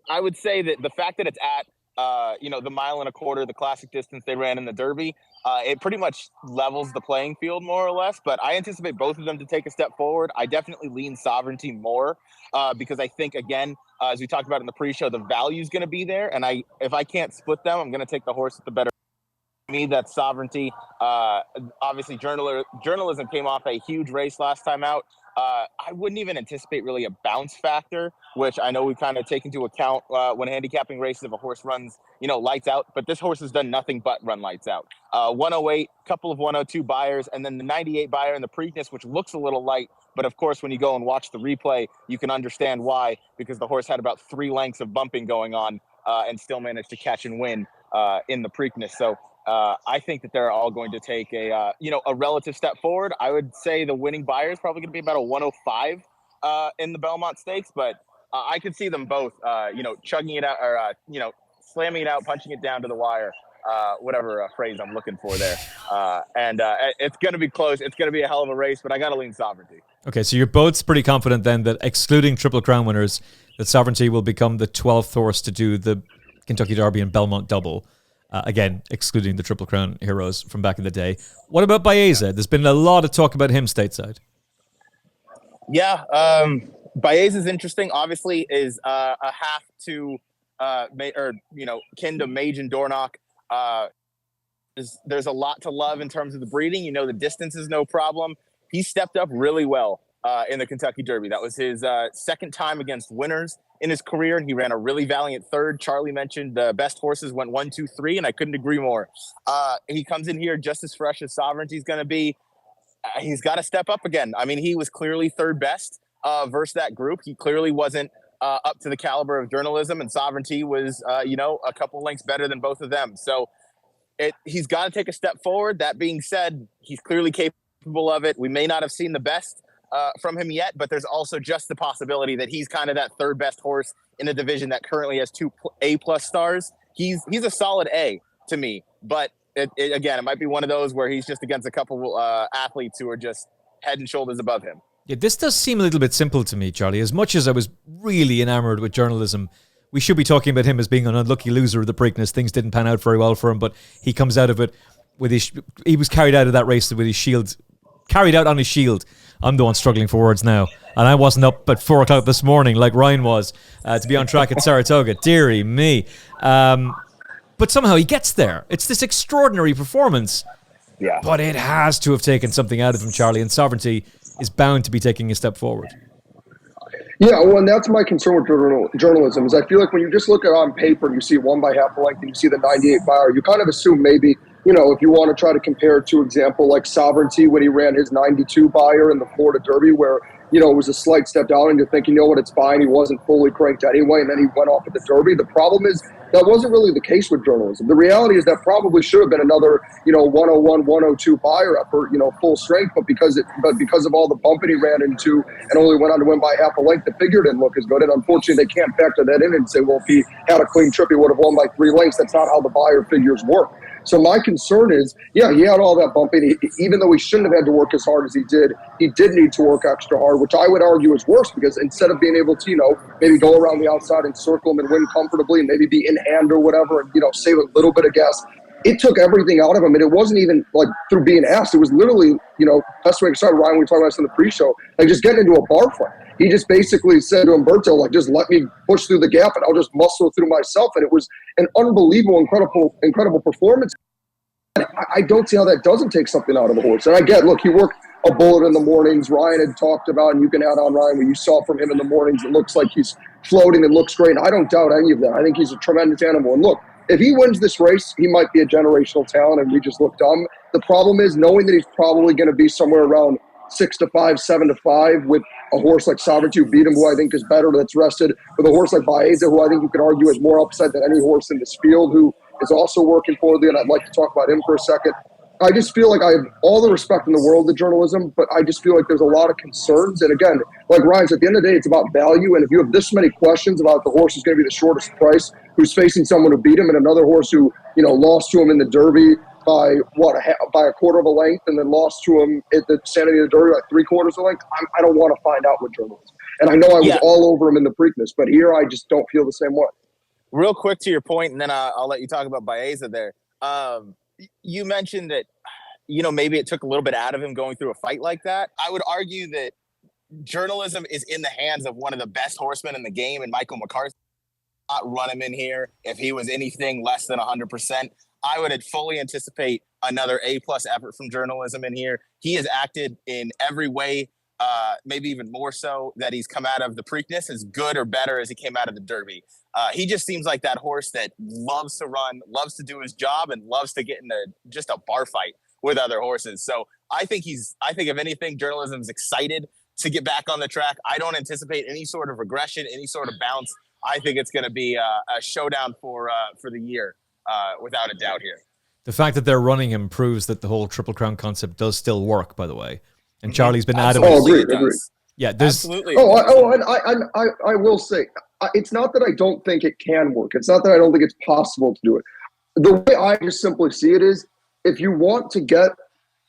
I would say that the fact that it's at, the 1.25 miles, the classic distance they ran in the Derby, it pretty much levels the playing field more or less. But I anticipate both of them to take a step forward. I definitely lean Sovereignty more because I think, again, as we talked about in the pre-show, the value is going to be there. And if I can't split them, I'm going to take the horse with the better. To me, that's Sovereignty. Obviously, journalism came off a huge race last time out. I wouldn't even anticipate really a bounce factor, which I know we kind of take into account when handicapping races if a horse runs, lights out. But this horse has done nothing but run lights out. 108, couple of 102 buyers, and then the 98 buyer in the Preakness, which looks a little light. But of course, when you go and watch the replay, you can understand why, because the horse had about 3 lengths of bumping going on and still managed to catch and win in the Preakness. So I think that they're all going to take a relative step forward. I would say the winning buyer is probably going to be about a 105 in the Belmont Stakes, but I could see them both, chugging it out or, slamming it out, punching it down to the wire, whatever phrase I'm looking for there. And it's going to be close. It's going to be a hell of a race, but I got to lean Sovereignty. Okay, so you're both pretty confident then that excluding Triple Crown winners, that Sovereignty will become the 12th horse to do the Kentucky Derby and Belmont double. Again, excluding the Triple Crown heroes from back in the day. What about Baeza? There's been a lot of talk about him stateside. Yeah, Baeza is interesting. Obviously, is a half to kin to Mage and Dornoch. there's a lot to love in terms of the breeding. You know, the distance is no problem. He stepped up really well in the Kentucky Derby. That was his second time against winners in his career, and he ran a really valiant third. Charlie mentioned the best horses went 1, 2, 3, and I couldn't agree more. He comes in here just as fresh as Sovereignty's going to be. He's got to step up again. I mean, he was clearly third best versus that group. He clearly wasn't up to the caliber of journalism, and Sovereignty was, a couple lengths better than both of them. So he's got to take a step forward. That being said, he's clearly capable of it. We may not have seen the best from him yet, but there's also just the possibility that he's kind of that third best horse in a division that currently has 2 A+ stars. He's a solid A to me, but it might be one of those where he's just against a couple athletes who are just head and shoulders above him. Yeah, this does seem a little bit simple to me, Charlie. As much as I was really enamored with journalism, we should be talking about him as being an unlucky loser of the Preakness. Things didn't pan out very well for him, but he comes out of it with he was carried out of that race with his shield, carried out on his shield. I'm the one struggling for words now. And I wasn't up at 4 o'clock this morning like Ryan was to be on track at Saratoga. Deary me. But somehow he gets there. It's this extraordinary performance. Yeah. But it has to have taken something out of him, Charlie, and Sovereignty is bound to be taking a step forward. Yeah, well, and that's my concern with journalism is I feel like when you just look at it on paper and you see 1 by half a length and you see the 98 Beyer, you kind of assume maybe, if you want to try to compare it to example like Sovereignty when he ran his 92 Beyer in the Florida Derby where, it was a slight step down and you're thinking, it's fine. He wasn't fully cranked anyway, and then he went off at the Derby. The problem is that wasn't really the case with journalism. The reality is that probably should have been another, 101, 102 Beyer effort, full strength, but because of all the bumping he ran into and only went on to win by half a length, the figure didn't look as good. And unfortunately, they can't factor that in and say, well, if he had a clean trip, he would have won by 3 lengths. That's not how the Beyer figures work. So my concern is, he had all that bumping. Even though he shouldn't have had to work as hard as he did need to work extra hard, which I would argue is worse because instead of being able to, maybe go around the outside and circle him and win comfortably and maybe be in hand or whatever and, save a little bit of gas, it took everything out of him. And it wasn't even like through being asked. It was literally, best way to start, Ryan, we were talking about this in the pre-show, like just getting into a bar fight. He just basically said to Umberto, like, just let me push through the gap and I'll just muscle through myself. And it was an unbelievable, incredible performance. I don't see how that doesn't take something out of the horse. And I get, look, he worked a bullet in the mornings. Ryan had talked about, and you can add on Ryan, what you saw from him in the mornings. It looks like he's floating and looks great. And I don't doubt any of that. I think he's a tremendous animal. And look, if he wins this race, he might be a generational talent and we just look dumb. The problem is knowing that he's probably going to be somewhere around 6-5, 7-5 with a horse like Sovereignty who beat him, who I think is better, that's rested, with a horse like Baeza, who I think you could argue has more upside than any horse in this field, who is also working for the, and I'd like to talk about him for a second. I just feel like I have all the respect in the world to journalism, but I just feel like there's a lot of concerns. And again, like Ryan said, at the end of the day, it's about value. And if you have this many questions about the horse who's going to be the shortest price, who's facing someone who beat him, and another horse who, lost to him in the Derby by a quarter of a length, and then lost to him at the San Diego Derby by 3/4 of a length, I don't want to find out with journalism. And I know I was all over him in the Preakness, but here I just don't feel the same way. Real quick to your point, and then I'll let you talk about Baeza there. You mentioned that, maybe it took a little bit out of him going through a fight like that. I would argue that journalism is in the hands of one of the best horsemen in the game, and Michael McCarthy. Not run him in here if he was anything less than 100%. I would fully anticipate another A+ effort from journalism in here. He has acted in every way, maybe even more so, that he's come out of the Preakness as good or better as he came out of the Derby. He just seems like that horse that loves to run, loves to do his job, and loves to get into just a bar fight with other horses. So I think if anything, journalism's excited to get back on the track. I don't anticipate any sort of regression, any sort of bounce. I think it's going to be a showdown for the year, without a doubt here. The fact that they're running him proves that the whole Triple Crown concept does still work, by the way. And Charlie's been adamant. Oh, agreed. Yeah, there's absolutely. And I will say, it's not that I don't think it can work. It's not that I don't think it's possible to do it. The way I just simply see it is, if you want to get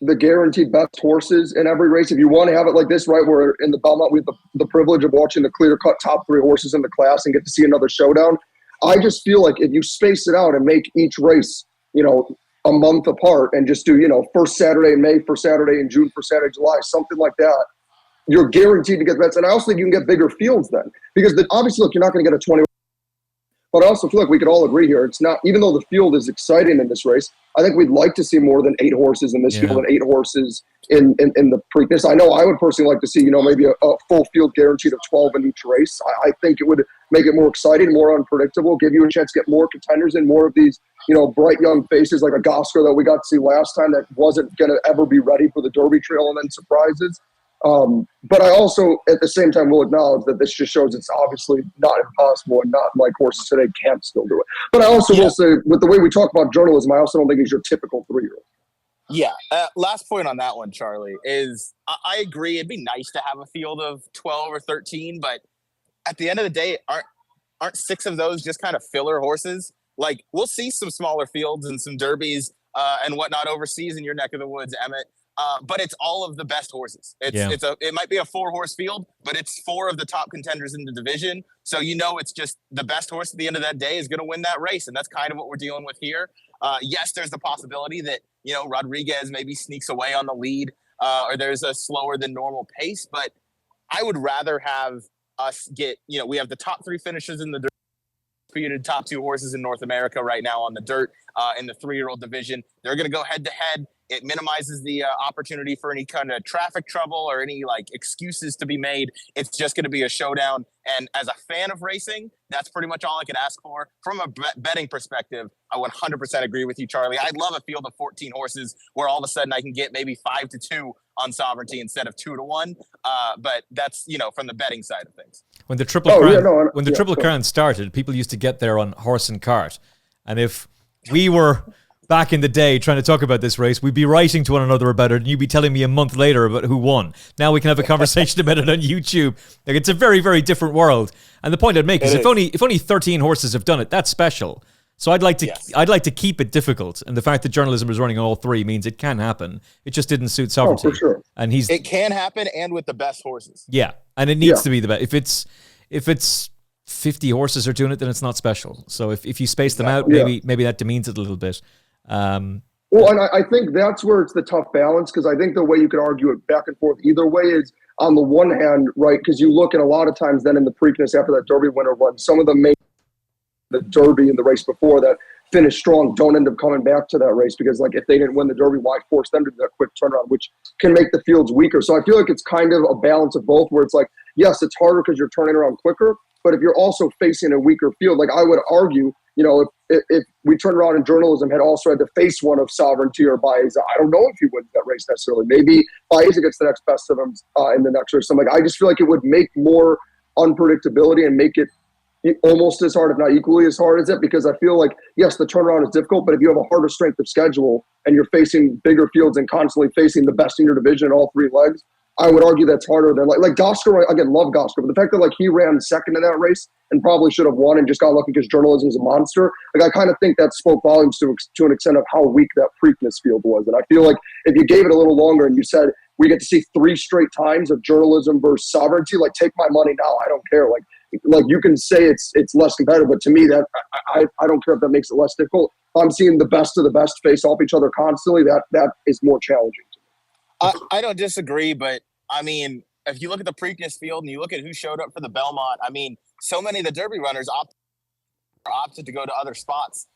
the guaranteed best horses in every race, if you want to have it like this, right, where in the Belmont we have the privilege of watching the clear-cut top 3 horses in the class and get to see another showdown, I just feel like if you space it out and make each race, a month apart and just do, first Saturday in May, first Saturday in June, first Saturday in July, something like that, you're guaranteed to get bets. And I also think you can get bigger fields then. Because obviously, look, you're not going to get a 20 But I also feel like we could all agree here. It's not, even though the field is exciting in this race, I think we'd like to see more than 8 horses in this field and 8 horses in the Preakness. I know I would personally like to see, maybe a full field guaranteed of 12 in each race. I think it would make it more exciting, more unpredictable, give you a chance to get more contenders in, more of these, bright young faces like a Goscar that we got to see last time that wasn't going to ever be ready for the Derby Trail and then surprises. But I also, at the same time, will acknowledge that this just shows it's obviously not impossible and not like horses today can't still do it. But I also will say, with the way we talk about journalism, I also don't think he's your typical 3-year-old. Yeah. Last point on that one, Charlie, is I agree. It'd be nice to have a field of 12 or 13, but at the end of the day, aren't 6 of those just kind of filler horses? Like, we'll see some smaller fields and some derbies and whatnot overseas in your neck of the woods, Emmett. But it's all of the best horses. It might be a 4-horse field, but it's 4 of the top contenders in the division. So it's just the best horse at the end of that day is going to win that race, and that's kind of what we're dealing with here. Yes, there's the possibility that Rodriguez maybe sneaks away on the lead, or there's a slower than normal pace. But I would rather have us get we have the top 3 finishers in the disputed top 2 horses in North America right now on the dirt in the 3-year-old division. They're going to go head to head. It minimizes the opportunity for any kind of traffic trouble or any excuses to be made. It's just going to be a showdown. And as a fan of racing, that's pretty much all I could ask for. From a betting perspective, I 100% agree with you, Charlie. I'd love a field of 14 horses where all of a sudden I can get maybe 5-2 on Sovereignty instead of 2-1. But that's, from the betting side of things. When the Triple Crown started, people used to get there on horse and cart. And if we were back in the day trying to talk about this race, we'd be writing to one another about it, and you'd be telling me a month later about who won. Now we can have a conversation about it on YouTube. It's a very, very different world. And the point I'd make is if only 13 horses have done it, that's special. So I'd like to keep it difficult. And the fact that journalism is running all 3 means it can happen. It just didn't suit Sovereignty. For sure. And it can happen, and with the best horses. Yeah, and it needs to be the best. If it's 50 horses are doing it, then it's not special. So if you space them out, maybe that demeans it a little bit. And I think that's where it's the tough balance, because I think the way you could argue it back and forth either way is, on the one hand, right, because you look at a lot of times then in the Preakness after that Derby winner run, some of them the Derby and the race before that finish strong don't end up coming back to that race because if they didn't win the Derby, why force them to do that quick turnaround, which can make the fields weaker. So I feel like it's kind of a balance of both, where it's yes, it's harder because you're turning around quicker, but if you're also facing a weaker field, I would argue, if we turned around in journalism had also had to face one of Sovereignty or Baeza, I don't know if he wins that race necessarily. Maybe Baeza gets the next best of him in the next race. So I just feel like it would make more unpredictability and make it almost as hard, if not equally as hard as it, because I feel like, yes, the turnaround is difficult, but if you have a harder strength of schedule and you're facing bigger fields and constantly facing the best in your division in all 3 legs, I would argue that's harder than like Goscar. Again, love Goscar, but the fact that he ran second in that race and probably should have won and just got lucky because journalism is a monster. I kind of think that spoke volumes to an extent of how weak that Preakness field was. And I feel like if you gave it a little longer and you said we get to see 3 straight times of journalism versus Sovereignty, take my money now. I don't care. You can say it's less competitive, but to me that I don't care if that makes it less difficult. If I'm seeing the best of the best face off each other constantly, that is more challenging to me. I don't disagree, but if you look at the Preakness field and you look at who showed up for the Belmont, so many of the Derby runners opted to go to other spots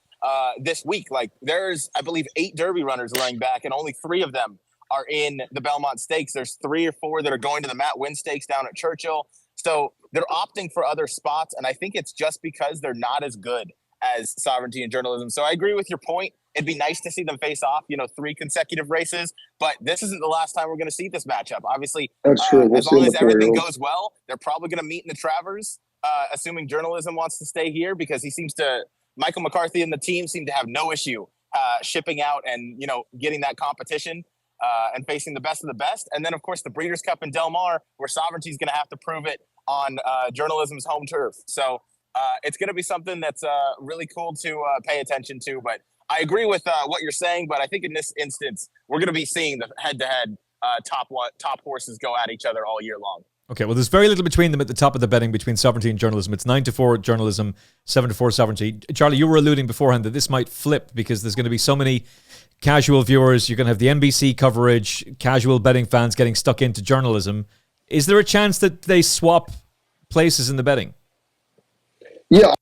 this week. There's, I believe, 8 Derby runners laying back, and only 3 of them are in the Belmont Stakes. There's 3 or 4 that are going to the Matt Winn Stakes down at Churchill. So they're opting for other spots, and I think it's just because they're not as good as Sovereignty and journalism. So I agree with your point. It'd be nice to see them face off, 3 consecutive races, but this isn't the last time we're going to see this matchup. Obviously, that's true. As long as everything goes well, they're probably going to meet in the Travers, assuming journalism wants to stay here, because Michael McCarthy and the team seem to have no issue shipping out and, getting that competition and facing the best of the best. And then, of course, the Breeders' Cup in Del Mar, where Sovereignty is going to have to prove it on journalism's home turf. So it's going to be something that's really cool to pay attention to. But I agree with what you're saying, but I think in this instance, we're going to be seeing the head-to-head top horses go at each other all year long. Okay, well, there's very little between them at the top of the betting between Sovereignty and journalism. It's 9-4 journalism, 7-4 Sovereignty. Charlie, you were alluding beforehand that this might flip because there's going to be so many casual viewers. You're going to have the NBC coverage, casual betting fans getting stuck into journalism. Is there a chance that they swap places in the betting? Yeah,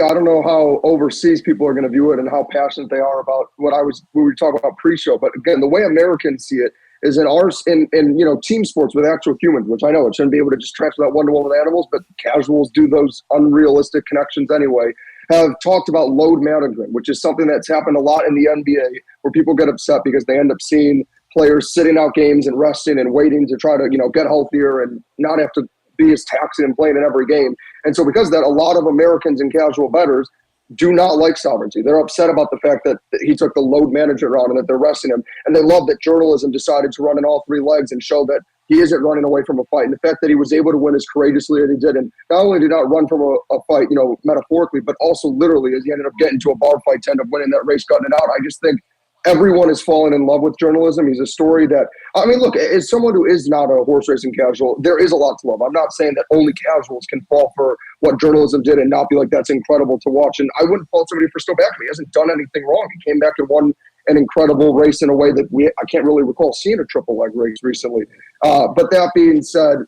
I don't know how overseas people are going to view it and how passionate they are about we were talking about pre-show. But again, the way Americans see it is in team sports with actual humans, which I know it shouldn't be able to just transfer that one-to-one with animals, but casuals do those unrealistic connections anyway, have talked about load management, which is something that's happened a lot in the NBA, where people get upset because they end up seeing players sitting out games and resting and waiting to try to, get healthier and not have to be as taxing and playing in every game. And so because of that, a lot of Americans and casual bettors do not like sovereignty. They're upset about the fact that he took the load management route and that they're resting him. And they love that journalism decided to run in all three legs and show that he isn't running away from a fight. And the fact that he was able to win as courageously as he did, and not only did not run from a fight, metaphorically, but also literally, as he ended up getting to a bar fight to end up winning that race, cutting it out. I just think everyone has fallen in love with journalism. He's a story that, look, as someone who is not a horse racing casual, there is a lot to love. I'm not saying that only casuals can fall for what journalism did and not be like, that's incredible to watch. And I wouldn't fault somebody for still backing him. He hasn't done anything wrong. He came back and won an incredible race in a way that I can't really recall seeing a triple leg race recently. But that being said,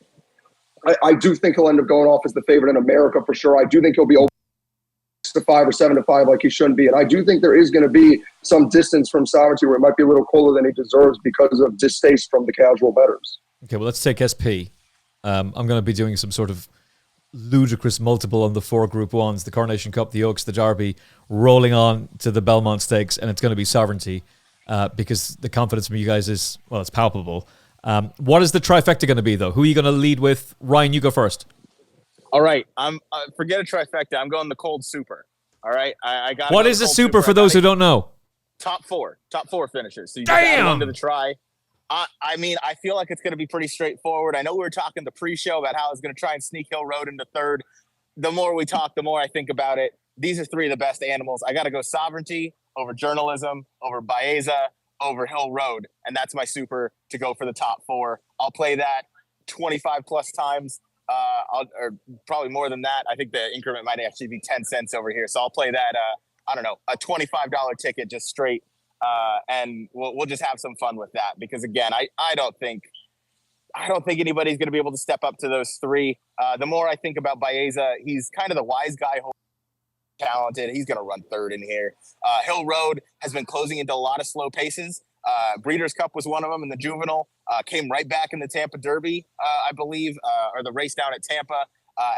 I do think he'll end up going off as the favorite in America for sure. I do think he'll be over 6-5 or 7-5 like he shouldn't be. And I do think there is going to be some distance from sovereignty where it might be a little cooler than he deserves because of distaste from the casual bettors. Okay, well, let's take SP. I'm going to be doing some sort of ludicrous multiple on the 4 Group 1s, the Coronation Cup, the Oaks, the Derby, rolling on to the Belmont Stakes, and it's going to be sovereignty because the confidence from you guys is, well, it's palpable. What is the trifecta going to be, though? Who are you going to lead with? Ryan, you go first. All right, I'm forget a trifecta. I'm going the cold super. All right, I got. What is a super for those who don't know? Top four finishers. So you just add one to the try. I feel like it's going to be pretty straightforward. I know we were talking the pre-show about how I was going to try and sneak Hill Road into third. The more we talk, the more I think about it. These are 3 of the best animals. I got to go sovereignty over journalism, over Baeza, over Hill Road, and that's my super to go for the top 4. I'll play that 25 plus times. Or probably more than that. I think the increment might actually be 10 cents over here. So I'll play that, a $25 ticket just straight. And we'll just have some fun with that because again, I don't think anybody's going to be able to step up to those 3. The more I think about Baeza, he's kind of the wise guy, talented. He's going to run third in here. Hill Road has been closing into a lot of slow paces. Breeders' Cup was one of them in the juvenile. Came right back in the Tampa Derby, I believe, or the race down at Tampa,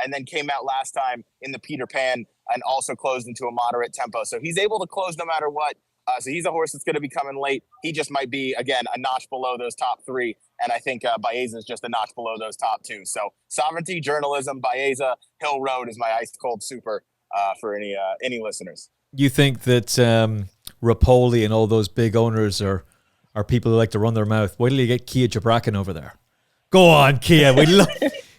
and then came out last time in the Peter Pan and also closed into a moderate tempo. So he's able to close no matter what. So he's a horse that's going to be coming late. He just might be, again, a notch below those top 3. And I think Baeza is just a notch below those top 2. So sovereignty, journalism, Baeza, Hill Road is my ice cold super for any listeners. You think that Rapoli and all those big owners are people who like to run their mouth? Wait till you get Kia Jabraken over there. Go on, Kia.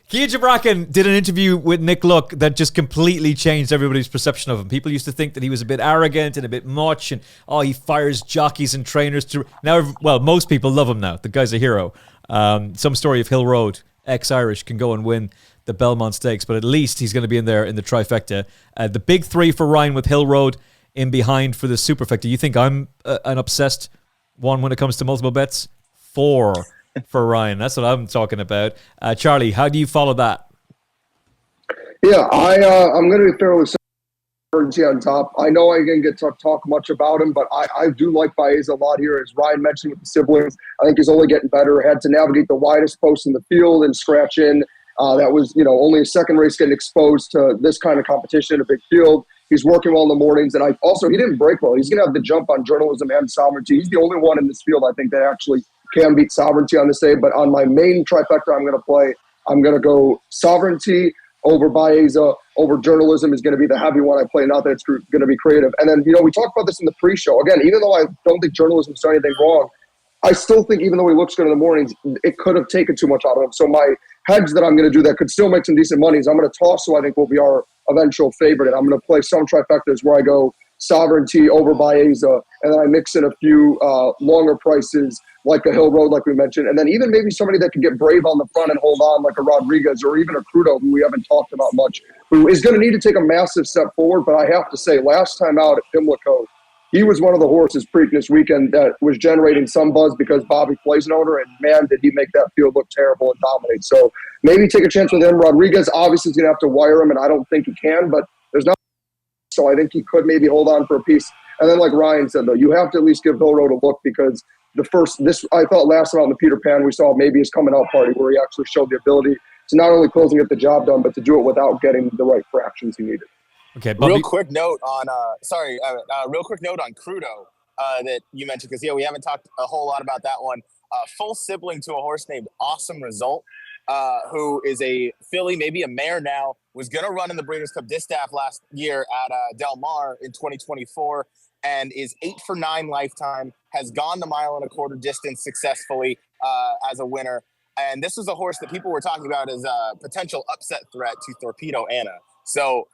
Kia Jabraken did an interview with Nick Luck that just completely changed everybody's perception of him. People used to think that he was a bit arrogant and a bit much, and he fires jockeys and trainers. Now, most people love him now. The guy's a hero. Some story of Hill Road, ex-Irish, can go and win the Belmont Stakes, but at least he's going to be in there in the trifecta. The big 3 for Ryan with Hill Road in behind for the superfecta. You think I'm an obsessed one when it comes to multiple bets? 4 for Ryan. That's what I'm talking about. Charlie, how do you follow that? Yeah, I'm going to be fairly certainty on top. I know I didn't get to talk much about him, but I do like Baeza a lot here. As Ryan mentioned with the siblings, I think he's only getting better. Had to navigate the widest post in the field and scratch in. That was, only a second race getting exposed to this kind of competition in a big field. He's working well in the mornings, and he didn't break well. He's going to have the jump on journalism and sovereignty. He's the only one in this field, I think, that actually can beat sovereignty on this day. But on my main trifecta I'm going to go sovereignty over Baeza, over journalism is going to be the heavy one I play, not that it's going to be creative. And then, we talked about this in the pre-show. Again, even though I don't think journalism's done anything wrong, I still think even though he looks good in the mornings, it could have taken too much out of him. So my hedge that I'm going to do that could still make some decent money is I'm going to toss who I think will be our eventual favorite. And I'm going to play some trifectas where I go sovereignty over Baeza, and then I mix in a few longer prices like a Hill Road, like we mentioned, and then even maybe somebody that could get brave on the front and hold on like a Rodriguez or even a Crudo, who we haven't talked about much, who is going to need to take a massive step forward. But I have to say, last time out at Pimlico, he was one of the horses Preakness weekend that was generating some buzz because Bobby plays an owner, and man, did he make that field look terrible and dominate. So maybe take a chance with him. Rodriguez obviously is going to have to wire him, and I don't think he can, but there's not so I think he could maybe hold on for a piece. And then, like Ryan said, though, you have to at least give Bill Road a look, because this I thought last time out in the Peter Pan we saw maybe his coming out party, where he actually showed the ability to not only close and get the job done, but to do it without getting the right fractions he needed. Okay, Bobby. Real quick note on Crudo that you mentioned, because we haven't talked a whole lot about that one. Full sibling to a horse named Awesome Result, who is a filly, maybe a mare now, was going to run in the Breeders' Cup Distaff last year at Del Mar in 2024, and is 8 for 9 lifetime, has gone the 1.25 mile distance successfully as a winner. And this was a horse that people were talking about as a potential upset threat to Torpedo Anna. So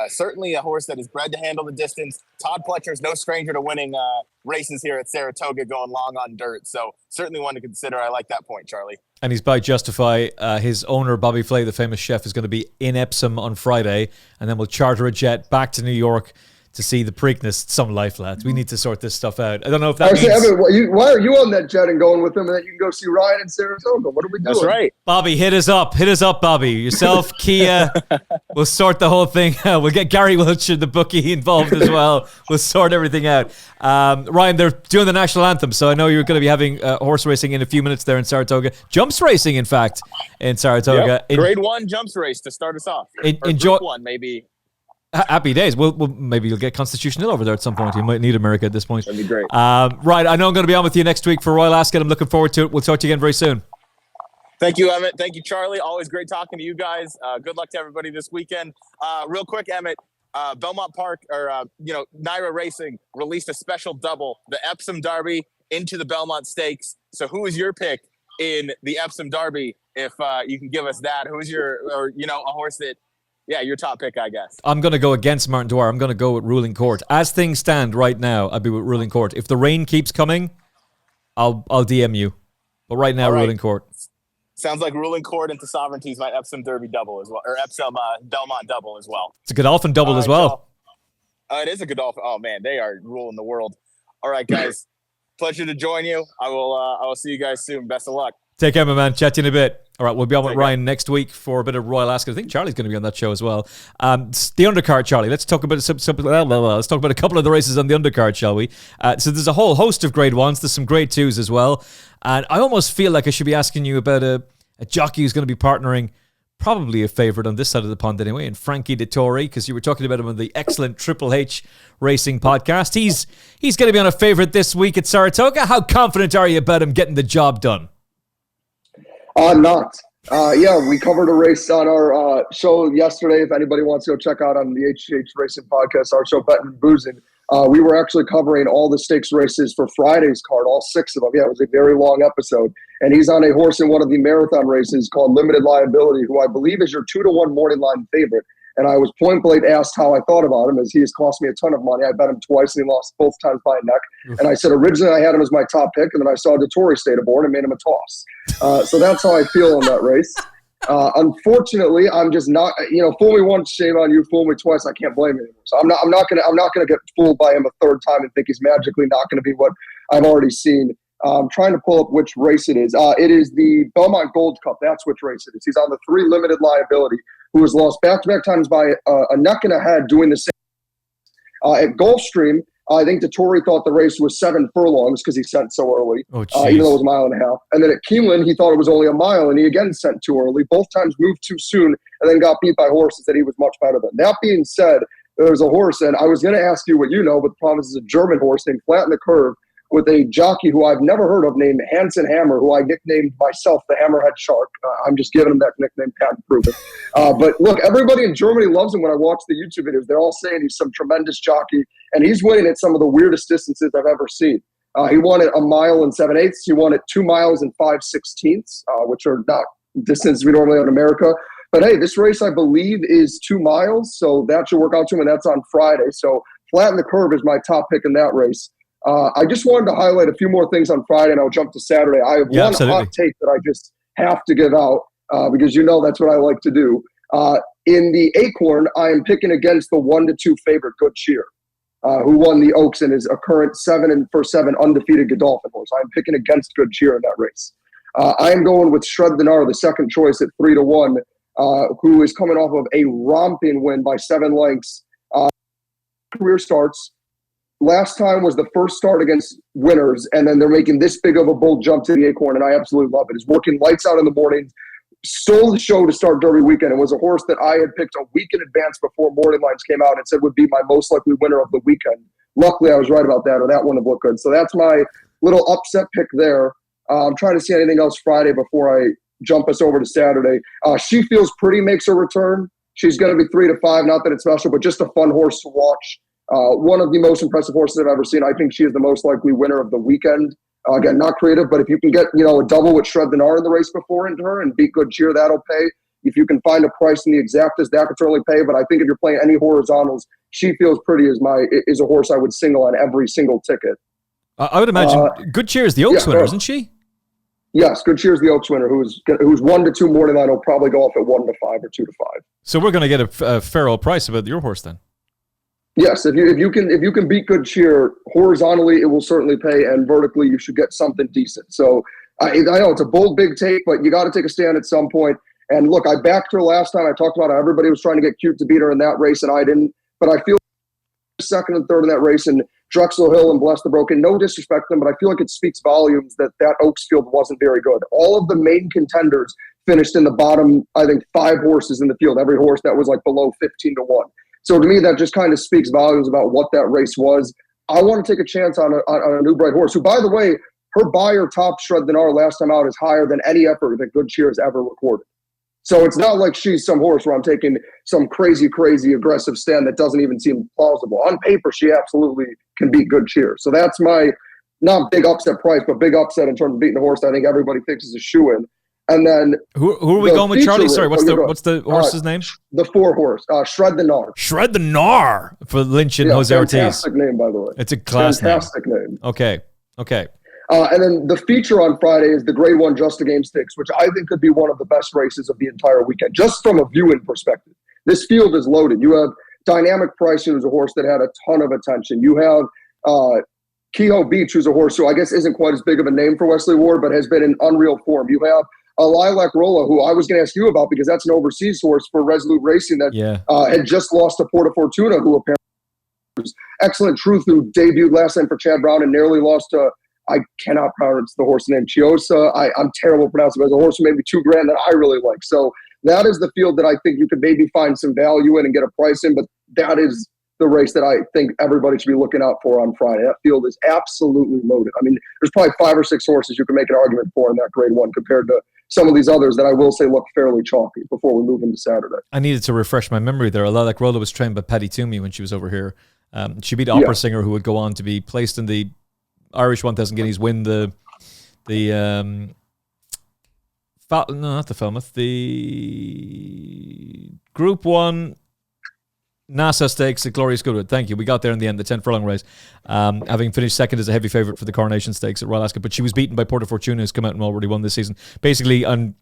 certainly a horse that is bred to handle the distance. Todd Pletcher is no stranger to winning races here at Saratoga, going long on dirt. So certainly one to consider. I like that point, Charlie. And he's by Justify. His owner, Bobby Flay, the famous chef, is going to be in Epsom on Friday, and then we'll charter a jet back to New York to see the Preakness. Some life, lads. We need to sort this stuff out. I don't know if that means... Evan, why are you on that jet and going with him, and then you can go see Ryan in Saratoga? What are we doing? That's right. Bobby, hit us up. Hit us up, Bobby. Yourself, Kia. We'll sort the whole thing out. We'll get Gary Wiltshire, the bookie, involved as well. We'll sort everything out. Ryan, they're doing the national anthem, so I know you're going to be having horse racing in a few minutes there in Saratoga. Jumps racing, in fact, in Saratoga. Yep. Grade 1 jumps race to start us off. Enjoy. Group 1, maybe. Happy days. Well, maybe you'll get Constitution Hill over there at some point. You might need America at this point. That'd be great. Right, I know I'm going to be on with you next week for Royal Ascot. I'm looking forward to it. We'll talk to you again very soon. Thank you, Emmett. Thank you, Charlie. Always great talking to you guys. Good luck to everybody this weekend. Real quick, Emmett, Belmont Park, or Naira Racing released a special double, the Epsom Derby into the Belmont Stakes. So who is your pick in the Epsom Derby? If you can give us that, who's a horse that, your top pick, I guess. I'm going to go against Martin Dwyer. I'm going to go with Ruling Court. As things stand right now, I'd be with Ruling Court. If the rain keeps coming, I'll DM you. But right now, Ruling Court. Sounds like Ruling Court into Sovereignty is my Epsom Derby double as well, or Epsom Belmont double as well. It's a Godolphin double as well. It is a Godolphin. Oh man, they are ruling the world. All right, guys, pleasure to join you. I will see you guys soon. Best of luck. Take care, my man. Chat to you in a bit. All right, we'll be on with Ryan next week for a bit of Royal Ascot. I think Charlie's going to be on that show as well. The undercard, Charlie. Let's talk about let's talk about a couple of the races on the undercard, shall we? So there's a whole host of grade 1s. There's some grade 2s as well. And I almost feel like I should be asking you about a jockey who's going to be partnering, probably a favourite on this side of the pond anyway, and Frankie Dettori, because you were talking about him on the excellent Triple H Racing podcast. He's going to be on a favourite this week at Saratoga. How confident are you about him getting the job done? Not. We covered a race on our show yesterday. If anybody wants to go check out on the HGH Racing podcast, our show, Betting and Boozing, we were actually covering all the stakes races for Friday's card, all 6 of them. Yeah, it was a very long episode. And he's on a horse in one of the marathon races called Limited Liability, who I believe is your 2-1 morning line favorite. And I was point blank asked how I thought about him, as he has cost me a ton of money. I bet him twice and he lost both times by a neck. And I said originally I had him as my top pick, and then I saw Dettori stayed aboard and made him a toss. So that's how I feel in that race. Unfortunately, I'm just not. Fool me once, shame on you. Fool me twice, I can't blame you anymore. So I'm not gonna get fooled by him a third time and think he's magically not going to be what I've already seen. I'm trying to pull up which race it is. It is the Belmont Gold Cup. That's which race it is. He's on the 3 Limited Liability, who was lost back-to-back times by a neck and a head doing the same. At Gulfstream, I think Dettori thought the race was 7 furlongs because he sent so early, even though it was 1.5 miles. And then at Keeneland, he thought it was only 1 mile, and he again sent too early. Both times moved too soon and then got beat by horses that he was much better than. That being said, there was a horse, and I was going to ask you what you know, but the problem is a German horse named Flat in the Curve, with a jockey who I've never heard of named Hansen Hammer, who I nicknamed myself the Hammerhead Shark. I'm just giving him that nickname, patent proven. But look, everybody in Germany loves him when I watch the YouTube videos. They're all saying he's some tremendous jockey, and he's winning at some of the weirdest distances I've ever seen. He won at 1 mile and 7/8. He won at 2 miles and 5/16, which are not distances we normally have in America. But hey, this race, I believe, is 2 miles, so that should work out to him, and that's on Friday. So Flat in the Curve is my top pick in that race. I just wanted to highlight a few more things on Friday, and I'll jump to Saturday. I have one hot take that I just have to give out because that's what I like to do. In the Acorn, I am picking against the 1-2 favorite Good Cheer, who won the Oaks and is a current 7-7 undefeated Godolphin horse. I'm picking against Good Cheer in that race. I am going with Shred the Gnar, the second choice at 3-1, who is coming off of a romping win by 7 lengths career starts. Last time was the first start against winners, and then they're making this big of a bold jump to the Acorn, and I absolutely love it. It's working lights out in the mornings. Stole the show to start Derby weekend. It was a horse that I had picked a week in advance before morning lines came out and said would be my most likely winner of the weekend. Luckily, I was right about that, or that wouldn't have looked good. So that's my little upset pick there. I'm trying to see anything else Friday before I jump us over to Saturday. She Feels Pretty makes her return. She's going to be 3 to 5. Not that it's special, but just a fun horse to watch. One of the most impressive horses I've ever seen. I think she is the most likely winner of the weekend. Again, not creative, but if you can get a double with Shred the Gnar in the race before into her and beat Good Cheer, that'll pay. If you can find a price in the exactas, that could certainly pay. But I think if you're playing any horizontals, She Feels Pretty is a horse I would single on every single ticket. I would imagine Good Cheer is the Oaks winner, isn't she? Yes, Good Cheer is the Oaks winner, who's 1 to 2 morning line. Will probably go off at 1 to 5 or 2 to 5. So we're going to get a fair old price about your horse then. Yes, if you can beat Good Cheer horizontally, it will certainly pay, and vertically, you should get something decent. So I know it's a bold, big take, but you got to take a stand at some point. And look, I backed her last time. I talked about how everybody was trying to get cute to beat her in that race, and I didn't. But I feel second and third in that race, and Drexel Hill and Bless the Broken. No disrespect to them, but I feel like it speaks volumes that Oaks field wasn't very good. All of the main contenders finished in the bottom, I think, 5 horses in the field. Every horse that was like below 15 to 1. So to me, that just kind of speaks volumes about what that race was. I want to take a chance on a new bright horse, who, by the way, her buyer top Shred the Gnar last time out is higher than any effort that Good Cheer has ever recorded. So it's not like she's some horse where I'm taking some crazy, crazy aggressive stand that doesn't even seem plausible. On paper, she absolutely can beat Good Cheer. So that's my not big upset price, but big upset in terms of beating a horse that I think everybody thinks is a shoe-in. And then who are we going with, Charlie? Sorry, what's the horse's name? The 4 horse, Shred the Gnar. Shred the Gnar for Lynch and Jose Ortiz. Fantastic name, by the way. It's a class fantastic name. Okay. And then the feature on Friday is the Grade 1 Just a Game Stakes, which I think could be one of the best races of the entire weekend, just from a viewing perspective. This field is loaded. You have Dynamic Price, who's a horse that had a ton of attention. You have Kehoe Beach, who's a horse who I guess isn't quite as big of a name for Wesley Ward, but has been in unreal form. You have a Lilac Rolla, who I was going to ask you about because that's an overseas horse for Resolute Racing that had just lost to Porta Fortuna, who apparently was Excellent Truth, who debuted last time for Chad Brown and nearly lost to, I cannot pronounce the horse name, Chiosa. I'm terrible at pronouncing it. As a horse who maybe $2,000 that I really like. So that is the field that I think you could maybe find some value in and get a price in, but that is the race that I think everybody should be looking out for on Friday. That field is absolutely loaded. I mean, there's probably 5 or 6 horses you can make an argument for in that Grade 1 compared to some of these others that I will say look fairly chalky before we move into Saturday. I needed to refresh my memory there. Lilac Rolla was trained by Paddy Toomey when she was over here. She beat Opera Singer, who would go on to be placed in the Irish 1,000 Guineas, win the Group 1 NASA Stakes at Glorious Goodwood. Thank you. We got there in the end, the 10 furlong race, having finished second as a heavy favourite for the Coronation Stakes at Royal Ascot. But she was beaten by Porta Fortuna, who's come out and already won this season. Basically, on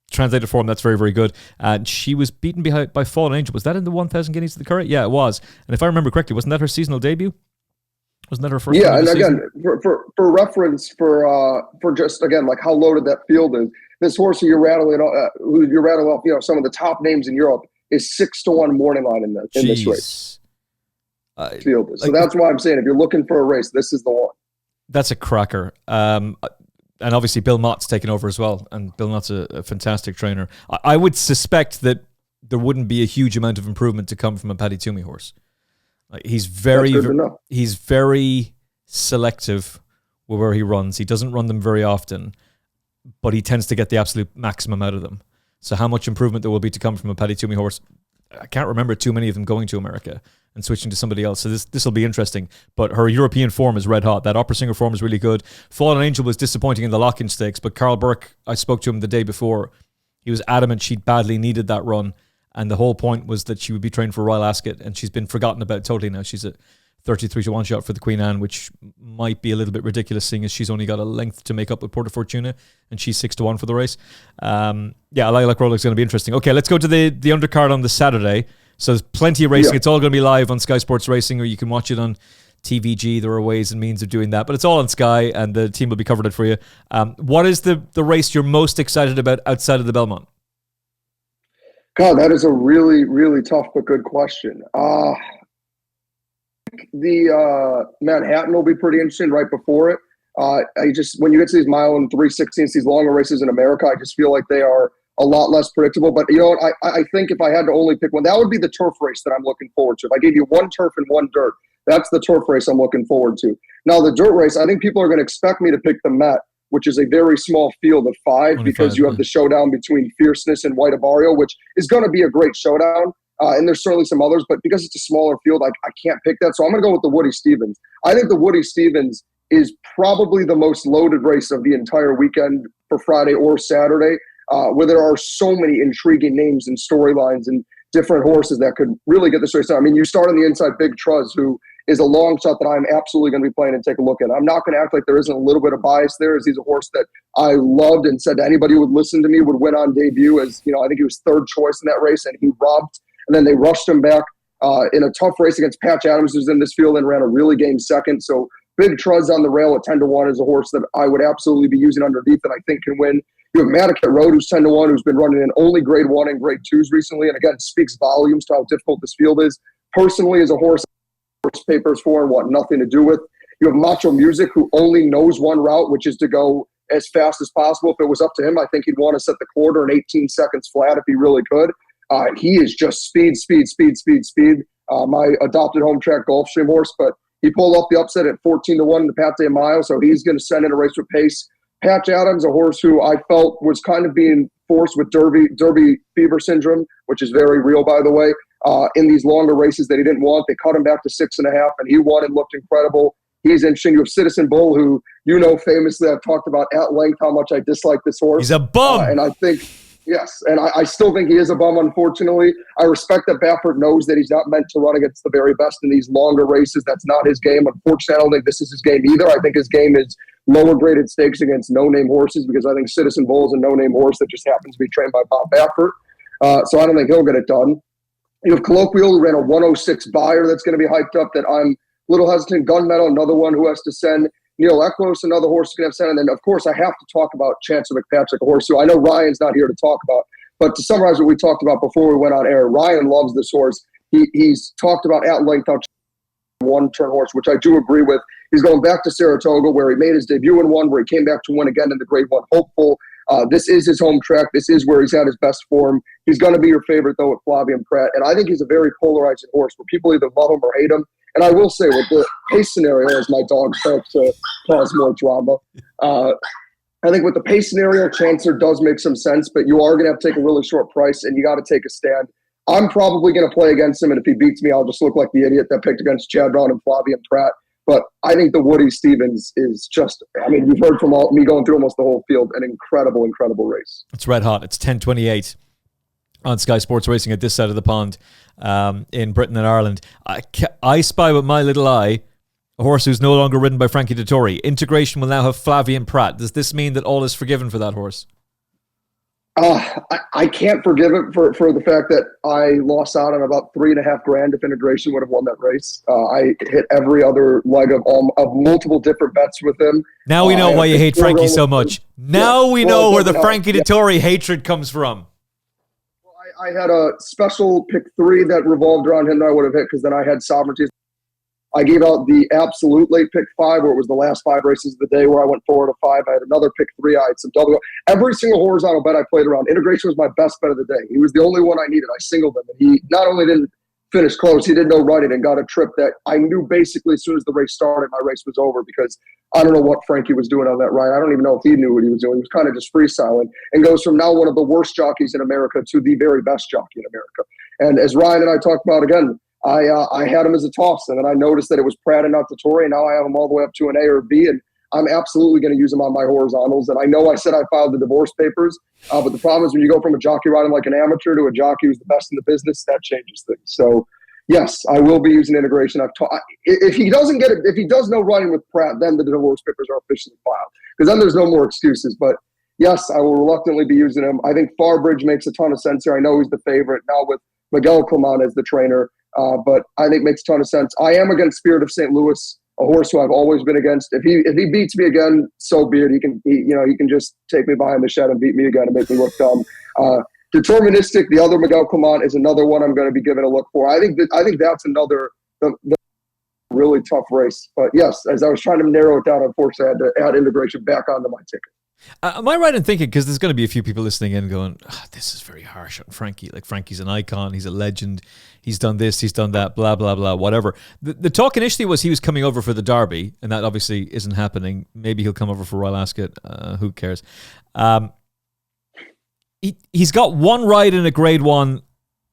translated form, that's very, very good. And she was beaten by Fallen Angel. Was that in the 1,000 Guineas of the Curragh? Yeah, it was. And if I remember correctly, wasn't that her seasonal debut? Wasn't that her first? Yeah, and again, for reference, for just again like how loaded that field is, this horse who you're rattling off, some of the top names in Europe is 6 to 1 morning line in this race. Field is. So that's why I'm saying if you're looking for a race, this is the one. That's a cracker. And obviously Bill Mott's taken over as well, and Bill Mott's a fantastic trainer. I would suspect that there wouldn't be a huge amount of improvement to come from a Paddy Toomey horse. He's very selective with where he runs. He doesn't run them very often, but he tends to get the absolute maximum out of them. So how much improvement there will be to come from a Paddy Toomey horse, I can't remember too many of them going to America and switching to somebody else. So this will be interesting. But her European form is red hot. That Opera Singer form is really good. Fallen Angel was disappointing in the Lock-in Stakes, but Carl Burke, I spoke to him the day before. He was adamant she badly needed that run. And the whole point was that she would be trained for Royal Ascot, and she's been forgotten about totally now. She's a 33 to 1 shot for the Queen Anne, which might be a little bit ridiculous, seeing as she's only got a length to make up with Porta Fortuna, and she's 6 to 1 for the race. Lilac Rolla is going to be interesting. Okay, let's go to the undercard on the Saturday. So there's plenty of racing. Yeah. It's all going to be live on Sky Sports Racing, or you can watch it on TVG. There are ways and means of doing that, but it's all on Sky, and the team will be covering it for you. What is the race you're most excited about outside of the Belmont? God, that is a really, really tough but good question. the Manhattan will be pretty interesting right before it. When you get to these mile and 3/16, these longer races in America, I just feel like they are a lot less predictable. But you know what? I think if I had to only pick one, that would be the turf race that I'm looking forward to. If I gave you one turf and one dirt, that's the turf race I'm looking forward to. Now, the dirt race, I think people are going to expect me to pick the Met, which is a very small field of 5 because you have the showdown between Fierceness and White Avario, which is going to be a great showdown. And there's certainly some others, but because it's a smaller field, I can't pick that. So I'm going to go with the Woody Stevens. I think the Woody Stevens is probably the most loaded race of the entire weekend for Friday or Saturday, where there are so many intriguing names and storylines and different horses that could really get this race out. I mean, you start on the inside, Big Truz, who is a long shot that I'm absolutely going to be playing and take a look at. I'm not going to act like there isn't a little bit of bias there, as he's a horse that I loved and said to anybody who would listen to me would win on debut, as I think he was third choice in that race, and he robbed. And then they rushed him back in a tough race against Patch Adams, who's in this field, and ran a really game second. So Big Truz on the rail at 10-1 is a horse that I would absolutely be using underneath and I think can win. You have Madaket Road, who's 10-1, who's been running in only grade 1 and grade 2s recently, and again, speaks volumes to how difficult this field is. Personally, as a horse papers for and want nothing to do with. You have Macho Music, who only knows one route, which is to go as fast as possible. If it was up to him, I think he'd want to set the quarter in 18 seconds flat if he really could. He is just speed. My adopted home track Gulfstream horse, but he pulled off the upset at 14-1 in the Pate Mile, so he's going to send in a race with pace. Patch Adams, a horse who I felt was kind of being forced with Derby fever syndrome, which is very real, by the way. In these longer races that he didn't want. They cut him back to 6.5, and he won and looked incredible. He's interesting. You have Citizen Bull, who, famously I've talked about at length how much I dislike this horse. He's a bum. And I think, yes, and I still think he is a bum, unfortunately. I respect that Baffert knows that he's not meant to run against the very best in these longer races. That's not his game. Unfortunately, I don't think this is his game either. I think his game is lower graded stakes against no-name horses, because I think Citizen Bull is a no-name horse that just happens to be trained by Bob Baffert. So I don't think he'll get it done. You have Colloquial, who ran a 106 buyer that's going to be hyped up that I'm a little hesitant. Gunmetal, another one who has to send. Neil Ecklos, another horse who's going to have to send. And then, of course, I have to talk about Chancellor McPatrick, a horse who I know Ryan's not here to talk about. But to summarize what we talked about before we went on air, Ryan loves this horse. He's talked about at length how one-turn horse, which I do agree with. He's going back to Saratoga, where he made his debut in one, where he came back to win again in the Grade 1 Hopeful. This is his home track. This is where he's had his best form. He's going to be your favorite, though, at Flavien Prat. And I think he's a very polarizing horse where people either love him or hate him. And I will say, with the pace scenario, as my dog starts to cause more drama, I think with the pace scenario, Chancellor does make some sense, but you are going to have to take a really short price, and you got to take a stand. I'm probably going to play against him, and if he beats me, I'll just look like the idiot that picked against Chad Brown and Flavien Prat. But I think the Woody Stevens is just, you've heard from me going through almost the whole field, an incredible, incredible race. It's red hot. It's 10:28 on Sky Sports Racing at this side of the pond in Britain and Ireland. I spy with my little eye a horse who's no longer ridden by Frankie Dettori. Integration will now have Flavien Prat. Does this mean that all is forgiven for that horse? I can't forgive it for the fact that I lost out on about $3,500 if Integration would have won that race. I hit every other leg of multiple different bets with him. Now we know why you hate Frankie so much. Now we know where the Frankie Dettori hatred comes from. Well, I had a special pick 3 that revolved around him that I would have hit, because then I had Sovereignty. I gave out the absolute late pick 5, where it was the last 5 races of the day where I went 4 to 5. I had another pick 3. I had some double. Every single horizontal bet I played around. Integration was my best bet of the day. He was the only one I needed. I singled him. And he not only didn't finish close, he did no running and got a trip that I knew basically as soon as the race started, my race was over, because I don't know what Frankie was doing on that ride. I don't even know if he knew what he was doing. He was kind of just freestyling and goes from now one of the worst jockeys in America to the very best jockey in America. And as Ryan and I talked about again, I had him as a toss, and then I noticed that it was Pratt and not Dettori, and now I have him all the way up to an A or B, and I'm absolutely going to use him on my horizontals. And I know I said I filed the divorce papers, but the problem is when you go from a jockey riding like an amateur to a jockey who's the best in the business, that changes things. So, yes, I will be using Integration. If he doesn't get it, if he does no running with Pratt, then the divorce papers are officially filed, because then there's no more excuses. But yes, I will reluctantly be using him. I think Farbridge makes a ton of sense here. I know he's the favorite now with Miguel Clement as the trainer. But I think makes a ton of sense. I am against Spirit of St. Louis, a horse who I've always been against. If he beats me again, so be it. He can just take me behind the shed and beat me again and make me look dumb. Deterministic, the other Miguel Clement, is another one I'm going to be giving a look for. I think that's another the really tough race. But yes, as I was trying to narrow it down, unfortunately, I had to add integration back onto my ticket. Am I right in thinking, because there's going to be a few people listening in going, this is very harsh on Frankie. Like, Frankie's an icon. He's a legend. He's done this. He's done that, blah, blah, blah, whatever. The talk initially was he was coming over for the Derby, and that obviously isn't happening. Maybe he'll come over for Royal Ascot. Who cares? He's got one ride in a Grade 1.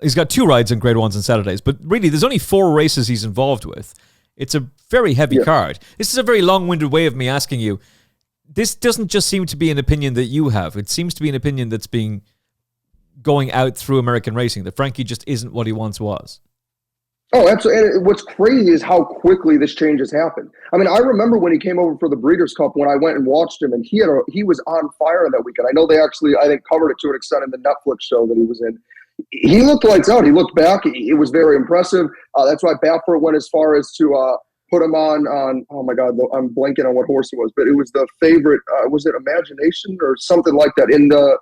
He's got 2 rides in Grade 1s on Saturdays, but really there's only 4 races he's involved with. It's a very heavy card. This is a very long-winded way of me asking you. This doesn't just seem to be an opinion that you have. It seems to be an opinion that's being going out through American racing, that Frankie just isn't what he once was. Oh, absolutely. And what's crazy is how quickly this change has happened. I mean, I remember when he came over for the Breeders' Cup, when I went and watched him, and he was on fire that weekend. I know they actually, I think, covered it to an extent in the Netflix show that he was in. He looked lights out. He looked back. It was very impressive. That's why Betfred went as far as to put him on, oh my God, I'm blanking on what horse it was, but it was the favorite, was it Imagination or something like that in the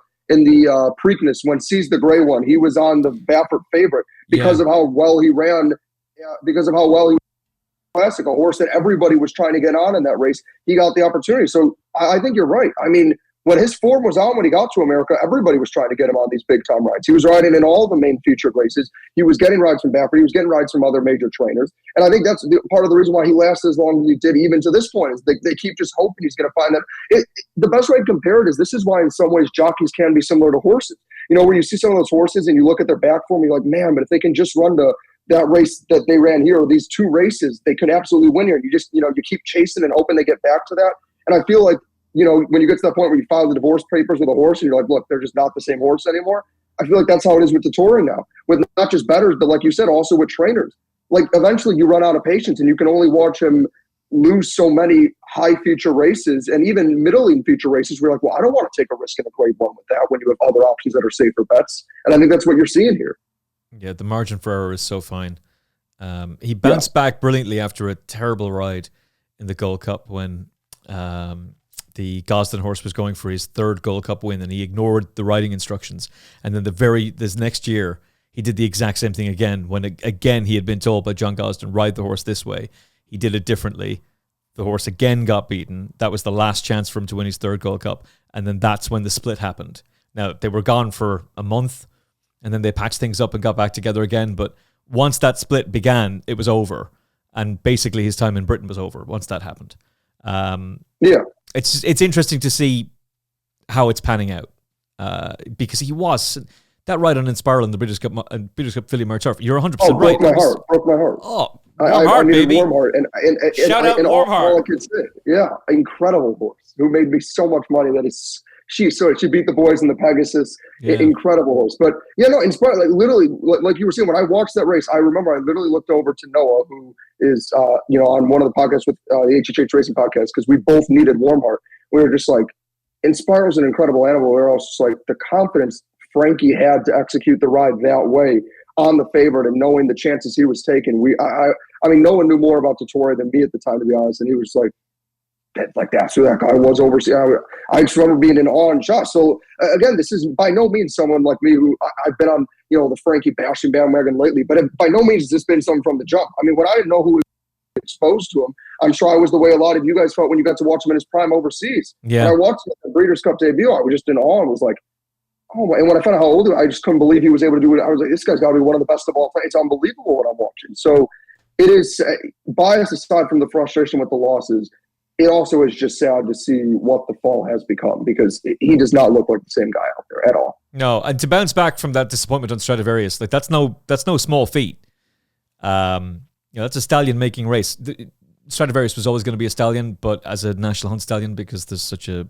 Preakness when Seize the Gray one. He was on the Betfred favorite because of how well he ran, because of how well he classic, a horse that everybody was trying to get on in that race. He got the opportunity. So I think you're right. I mean, when his form was on when he got to America, everybody was trying to get him on these big-time rides. He was riding in all the main featured races. He was getting rides from Betfred. He was getting rides from other major trainers. And I think that's part of the reason why he lasted as long as he did, even to this point, is they keep just hoping he's going to find that. The best way to compare it is this is why, in some ways, jockeys can be similar to horses. You know, where you see some of those horses and you look at their back form, you're like, man, but if they can just run that race that they ran here, or these 2 races, they could absolutely win here. And you just, you keep chasing and hoping they get back to that. And I feel like, when you get to that point where you file the divorce papers with a horse and you're like, look, they're just not the same horse anymore. I feel like that's how it is with Dettori now, with not just bettors, but like you said, also with trainers. Like, eventually you run out of patience and you can only watch him lose so many high feature races and even middling feature races where you're like, well, I don't want to take a risk in a Grade 1 with that when you have other options that are safer bets. And I think that's what you're seeing here. Yeah, the margin for error is so fine. He bounced back brilliantly after a terrible ride in the Gold Cup when the Gosden horse was going for his 3rd Gold Cup win, and he ignored the riding instructions. And then this next year, he did the exact same thing again, when again he had been told by John Gosden, ride the horse this way. He did it differently. The horse again got beaten. That was the last chance for him to win his 3rd Gold Cup. And then that's when the split happened. Now, they were gone for a month, and then they patched things up and got back together again. But once that split began, it was over. And basically his time in Britain was over once that happened. It's interesting to see how it's panning out because he was that ride on Inspiral in the British Cup Filly Mare Turf. You're 100% right. Broke my heart. Oh, warm heart, baby. Warm heart. And shout out Warm Heart. All I could say. Yeah, incredible horse who made me so much money. That is, she beat the boys in the Pegasus. Yeah. Incredible horse. But Inspiral, like literally, like you were saying, when I watched that race, I remember I literally looked over to Noah, who is on one of the podcasts with the HHH Racing podcast, because we both needed Warm Heart. We were just like, Inspiral's an incredible animal. We were also just like, the confidence Frankie had to execute the ride that way on the favorite and knowing the chances he was taking. I mean, no one knew more about Dettori than me at the time, to be honest. And he was like that's who that guy was overseas. I just remember being in awe and shock. So again, this is by no means someone like me who I've been on, the Frankie bashing bandwagon lately, but by no means has this been someone from the jump. I mean, when I didn't know who was exposed to him, I'm sure I was the way a lot of you guys felt when you got to watch him in his prime overseas. Yeah. When I watched the Breeders' Cup debut, I was just in awe and was like, oh my, and when I found out how old he was, I just couldn't believe he was able to do it. I was like, this guy's got to be one of the best of all time. It's unbelievable what I'm watching. So it is, bias aside from the frustration with the losses, it also is just sad to see what the fall has become, because he does not look like the same guy out there at all. No, and to bounce back from that disappointment on Stradivarius, like that's no small feat. That's a stallion making race. Stradivarius was always going to be a stallion, but as a national hunt stallion, because there's such a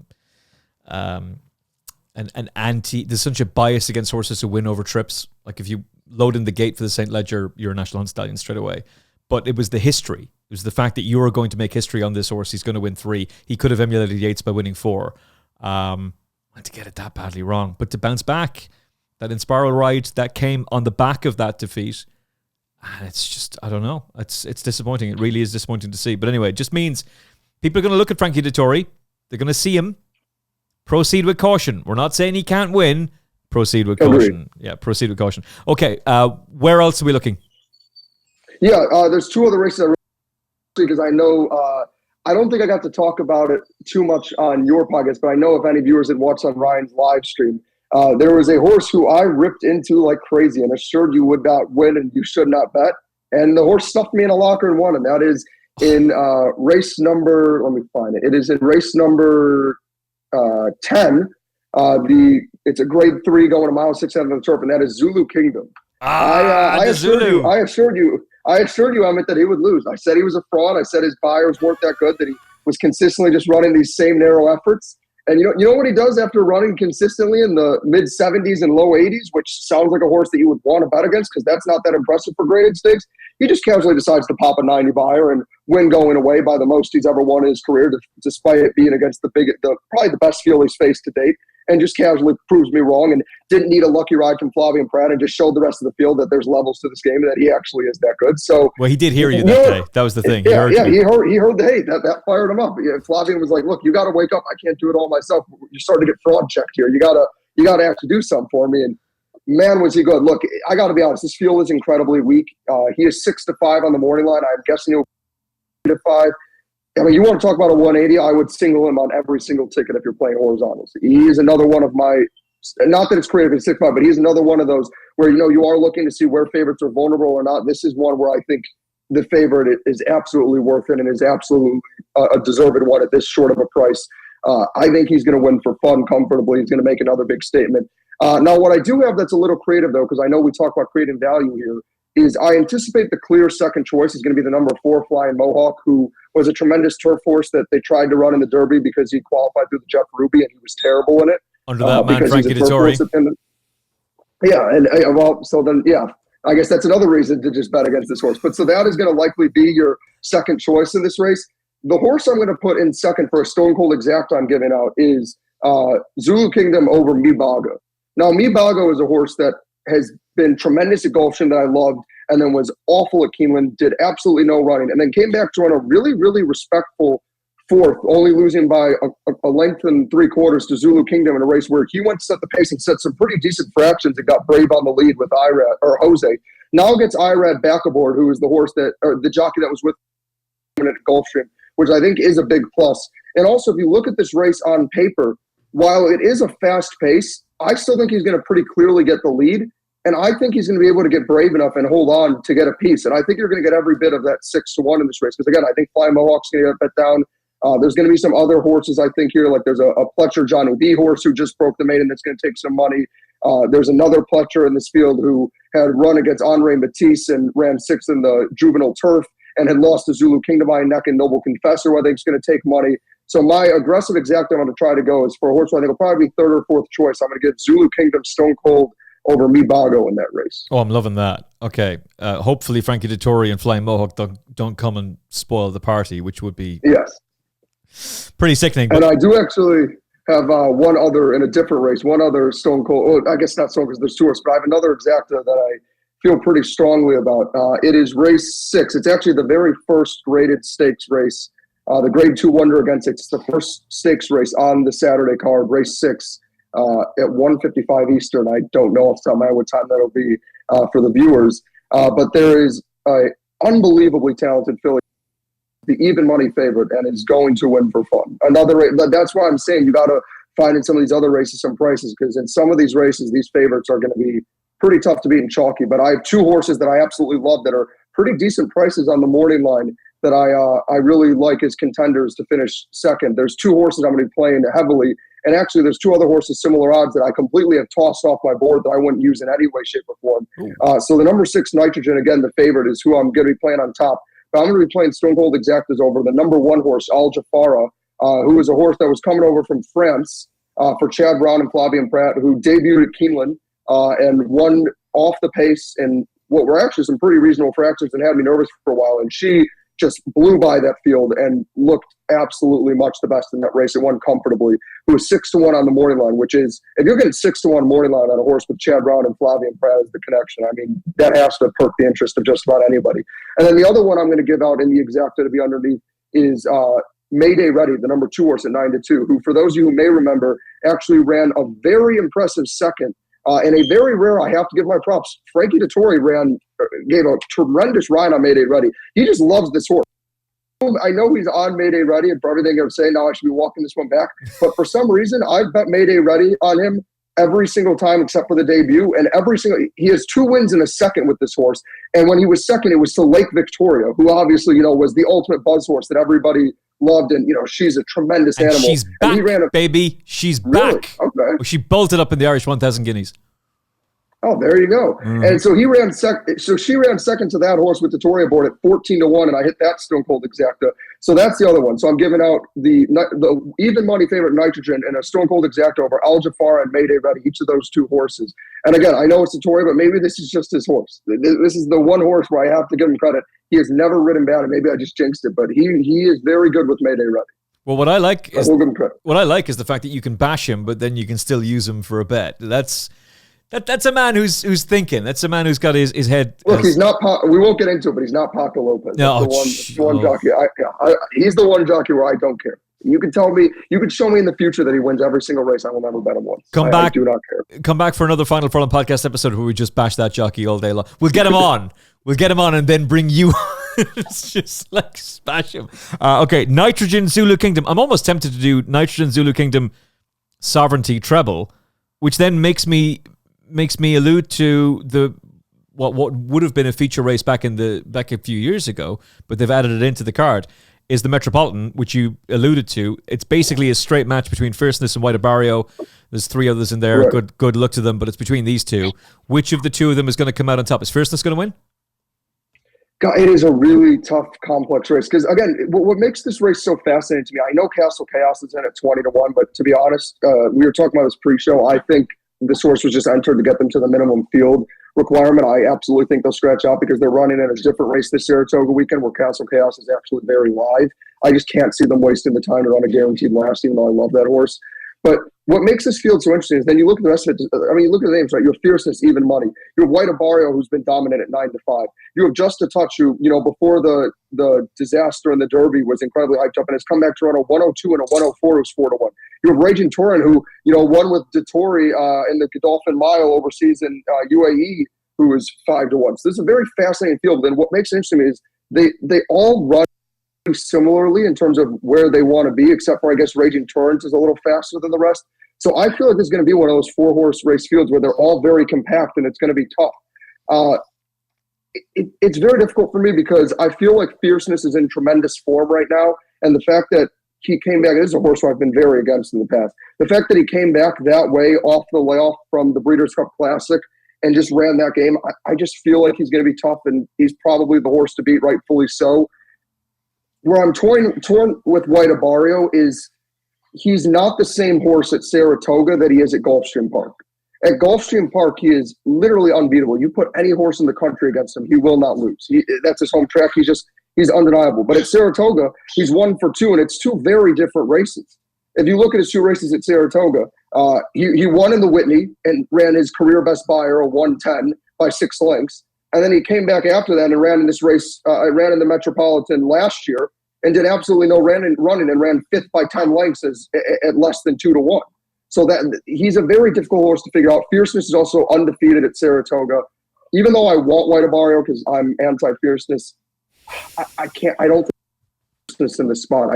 there's such a bias against horses who win over trips. Like if you load in the gate for the St. Leger, you're a national hunt stallion straight away. But it was the history. It was the fact that you are going to make history on this horse. He's going to win 3. He could have emulated Yates by winning 4. And to get it that badly wrong. But to bounce back, that Inspiral ride that came on the back of that defeat, and it's just, I don't know. It's disappointing. It really is disappointing to see. But anyway, it just means people are going to look at Frankie Dettori. They're going to see him. Proceed with caution. We're not saying he can't win. Proceed with caution. Yeah, proceed with caution. Okay, where else are we looking? Yeah, there's 2 other races I because I know I don't think I got to talk about it too much on your podcast, but I know if any viewers had watched on Ryan's live stream, there was a horse who I ripped into like crazy and assured you would not win and you should not bet. And the horse stuffed me in a locker and won, and that is in race number, let me find it. It is in race number 10. It's a grade 3 going a mile 6 out of the turf, and that is Zulu Kingdom. I assured you, Emmet, that he would lose. I said he was a fraud. I said his buyers weren't that good, that he was consistently just running these same narrow efforts. And you know what he does after running consistently in the mid-70s and low 80s, which sounds like a horse that you would want to bet against because that's not that impressive for graded stakes. He just casually decides to pop a 90 buyer and win going away by the most he's ever won in his career, despite it being against probably the best field he's faced to date, and just casually proves me wrong and didn't need a lucky ride from Flavien Prat and just showed the rest of the field that there's levels to this game and that he actually is that good. So, well, he did hear you that day. That was the thing. He heard the hate. That fired him up. Yeah, Flavien was like, look, you got to wake up. I can't do it all myself. You're starting to get fraud checked here. You got to actually do something for me. And man, was he good. Look, I got to be honest. This field is incredibly weak. He is 6-5 on the morning line. I'm guessing he'll be 5. I mean, you want to talk about a 180, I would single him on every single ticket if you're playing horizontals. He is another one of my, not that it's creative at 6-5, but he's another one of those where, you are looking to see where favorites are vulnerable or not. This is one where I think the favorite is absolutely worth it and is absolutely a deserved one at this short of a price. I think he's going to win for fun comfortably. He's going to make another big statement. Now, what I do have that's a little creative, though, because I know we talk about creating value here, is I anticipate the clear second choice is going to be the number 4 Flying Mohawk, who was a tremendous turf horse that they tried to run in the Derby because he qualified through the Jeff Ruby and he was terrible in it. Under that man, Frankie Dettori. I guess that's another reason to just bet against this horse. But so that is going to likely be your second choice in this race. The horse I'm going to put in second for a Stone Cold exact I'm giving out is Zulu Kingdom over Mibago. Now, Mibago is a horse that has been tremendous at Gulfstream that I loved, and then was awful at Keeneland, did absolutely no running, and then came back to run a really, really respectful fourth, only losing by a length and 3/4 to Zulu Kingdom in a race where he went to set the pace and set some pretty decent fractions and got brave on the lead with Irad or Jose. Now gets Irad back aboard, who is the horse the jockey that was with him at Gulfstream, which I think is a big plus. And also, if you look at this race on paper, while it is a fast pace, I still think he's going to pretty clearly get the lead. And I think he's going to be able to get brave enough and hold on to get a piece. And I think you're going to get every bit of that 6-1 in this race. Because, again, I think Flying Mohawk's going to get bet down. There's going to be some other horses, I think, here. Like there's a Pletcher Johnny B horse who just broke the maiden that's going to take some money. There's another Pletcher in this field who had run against Henri Matisse and ran 6th in the juvenile turf and had lost to Zulu Kingdom by a neck and Noble Confessor, who I think is going to take money. So my aggressive exact I'm going to try to go is for a horse who I think will probably be 3rd or 4th choice. I'm going to give Zulu Kingdom Stone Cold over Mibago in that race. Oh, I'm loving that. Okay. Hopefully Frankie Dettori and Flying Mohawk don't come and spoil the party, which would be pretty sickening. And I do actually have one other in a different race, one other Stone Cold. I guess not Stone because there's 2 horses, but I have another exacta that I feel pretty strongly about. It is race 6. It's actually the very first graded stakes race. The grade 2 Wonder Against It's the first stakes race on the Saturday card, race 6. At 1:55 Eastern. I don't know off the top of my head what time that'll be for the viewers. But there is an unbelievably talented filly, the even money favorite, and is going to win for fun. That's why I'm saying you got to find in some of these other races some prices, because in some of these races, these favorites are going to be pretty tough to beat and chalky. But I have 2 horses that I absolutely love that are pretty decent prices on the morning line that I really like as contenders to finish second. There's 2 horses I'm going to be playing heavily. And actually, there's 2 other horses, similar odds, that I completely have tossed off my board that I wouldn't use in any way, shape, or form. So the number 6, Nitrogen, again, the favorite, is who I'm going to be playing on top. But I'm going to be playing Stone Cold Exactas over the number 1 horse, Al Jafara, who is a horse that was coming over from France for Chad Brown and Flavien Prat, who debuted at Keeneland and won off the pace in what were actually some pretty reasonable fractions and had me nervous for a while. And she just blew by that field and looked absolutely much the best in that race. It won comfortably. It was 6-1 on the morning line, which is, if you're getting 6-1 morning line on a horse with Chad Brown and Flavien Prat as the connection, I mean, that has to perk the interest of just about anybody. And then the other one I'm going to give out in the exacta to be underneath is Mayday Ready, the number 2 horse at 9-2, who, for those of you who may remember, actually ran a very impressive second. And a very rare, I have to give my props, Frankie Dettori gave a tremendous ride on Mayday Ready. He just loves this horse. know he's on Mayday Ready, and for everything I'm saying now, I should be walking this one back. But for some reason, I've bet Mayday Ready on him every single time except for the debut, and he has 2 wins in a second with this horse. And when he was second, it was to Lake Victoria, who obviously, was the ultimate buzz horse that everybody loved, and she's a tremendous animal. She's back, baby. She's back. Okay. She bolted up in the Irish 1,000 guineas. Oh, there you go. Mm-hmm. And so he ran second. So she ran second to that horse with Dettori aboard at 14-1, and I hit that Stone Cold Exacta. So that's the other one. So I'm giving out the even money favorite Nitrogen and a Stone Cold Exacta over Al Jafar and Mayday Ready, each of those 2 horses. And again, I know it's Dettori, but maybe this is just his horse. This is the one horse where I have to give him credit. He has never ridden bad, and maybe I just jinxed it, but he is very good with Mayday Ready. Well, what I like is the fact that you can bash him, but then you can still use him for a bet. That's a man who's thinking. That's a man who's got his head. Look, he's not. We won't get into it, but he's not Paco Lopez. No, the one jockey. He's the one jockey where I don't care. You can tell me. You can show me in the future that he wins every single race. I will never bet him once. I do not care. Come back for another Final Furlong podcast episode where we just bash that jockey all day long. We'll get him on. We'll get him on and then bring you on. It's just like smash him. Okay, Nitrogen Zulu Kingdom. I'm almost tempted to do Nitrogen Zulu Kingdom Sovereignty Treble, which then makes me allude to what would have been a feature race back a few years ago, but they've added it into the card, is the Metropolitan, which you alluded to. It's basically a straight match between Fierceness and White Barrio. There's 3 others in there. Right. Good luck to them, but it's between these 2. Which of the 2 of them is going to come out on top? Is Fierceness going to win? God, it is a really tough, complex race. Because, again, what makes this race so fascinating to me, I know Castle Chaos is in at 20-1, but to be honest, we were talking about this pre-show. I think this horse was just entered to get them to the minimum field requirement. I absolutely think they'll scratch out because they're running in a different race this Saratoga weekend where Castle Chaos is actually very live. I just can't see them wasting the time to run a guaranteed last, even though I love that horse. But what makes this field so interesting is then you look at the rest of it. I mean, you look at the names, right? You have Fierceness, Even Money. You have White Barrio, who's been dominant at 9-5. You have Just a Touch, who, before the disaster in the Derby was incredibly hyped up and has come back to run a 102 and a 104 who's 4-1. You have Raging Torrent, who, won with Dettori in the Godolphin Mile overseas in UAE, who is 5-1. So this is a very fascinating field. And what makes it interesting is they all run similarly in terms of where they want to be, except for, I guess, Raging Torrent is a little faster than the rest. So I feel like this is going to be one of those 4-horse race fields where they're all very compact and it's going to be tough. It's very difficult for me because I feel like Fierceness is in tremendous form right now. And the fact that he came back, this is a horse who I've been very against in the past. The fact that he came back that way off the layoff from the Breeders' Cup Classic and just ran that game, I just feel like he's going to be tough and he's probably the horse to beat, rightfully so. Where I'm torn with White Barrio is he's not the same horse at Saratoga that he is at Gulfstream Park. At Gulfstream Park, he is literally unbeatable. You put any horse in the country against him, he will not lose. That's his home track. He's undeniable. But at Saratoga, he's 1 for 2, and it's 2 very different races. If you look at his 2 races at Saratoga, he won in the Whitney and ran his career best buyer, a 110 by 6 lengths. And then he came back after that and ran in this race. Ran in the Metropolitan last year and did absolutely no running and ran 5th by 10 lengths at less than 2-1. So that he's a very difficult horse to figure out. Fierceness is also undefeated at Saratoga. Even though I want White Barrio because I'm anti-Fierceness, I can't. I don't think Fierceness in the spot.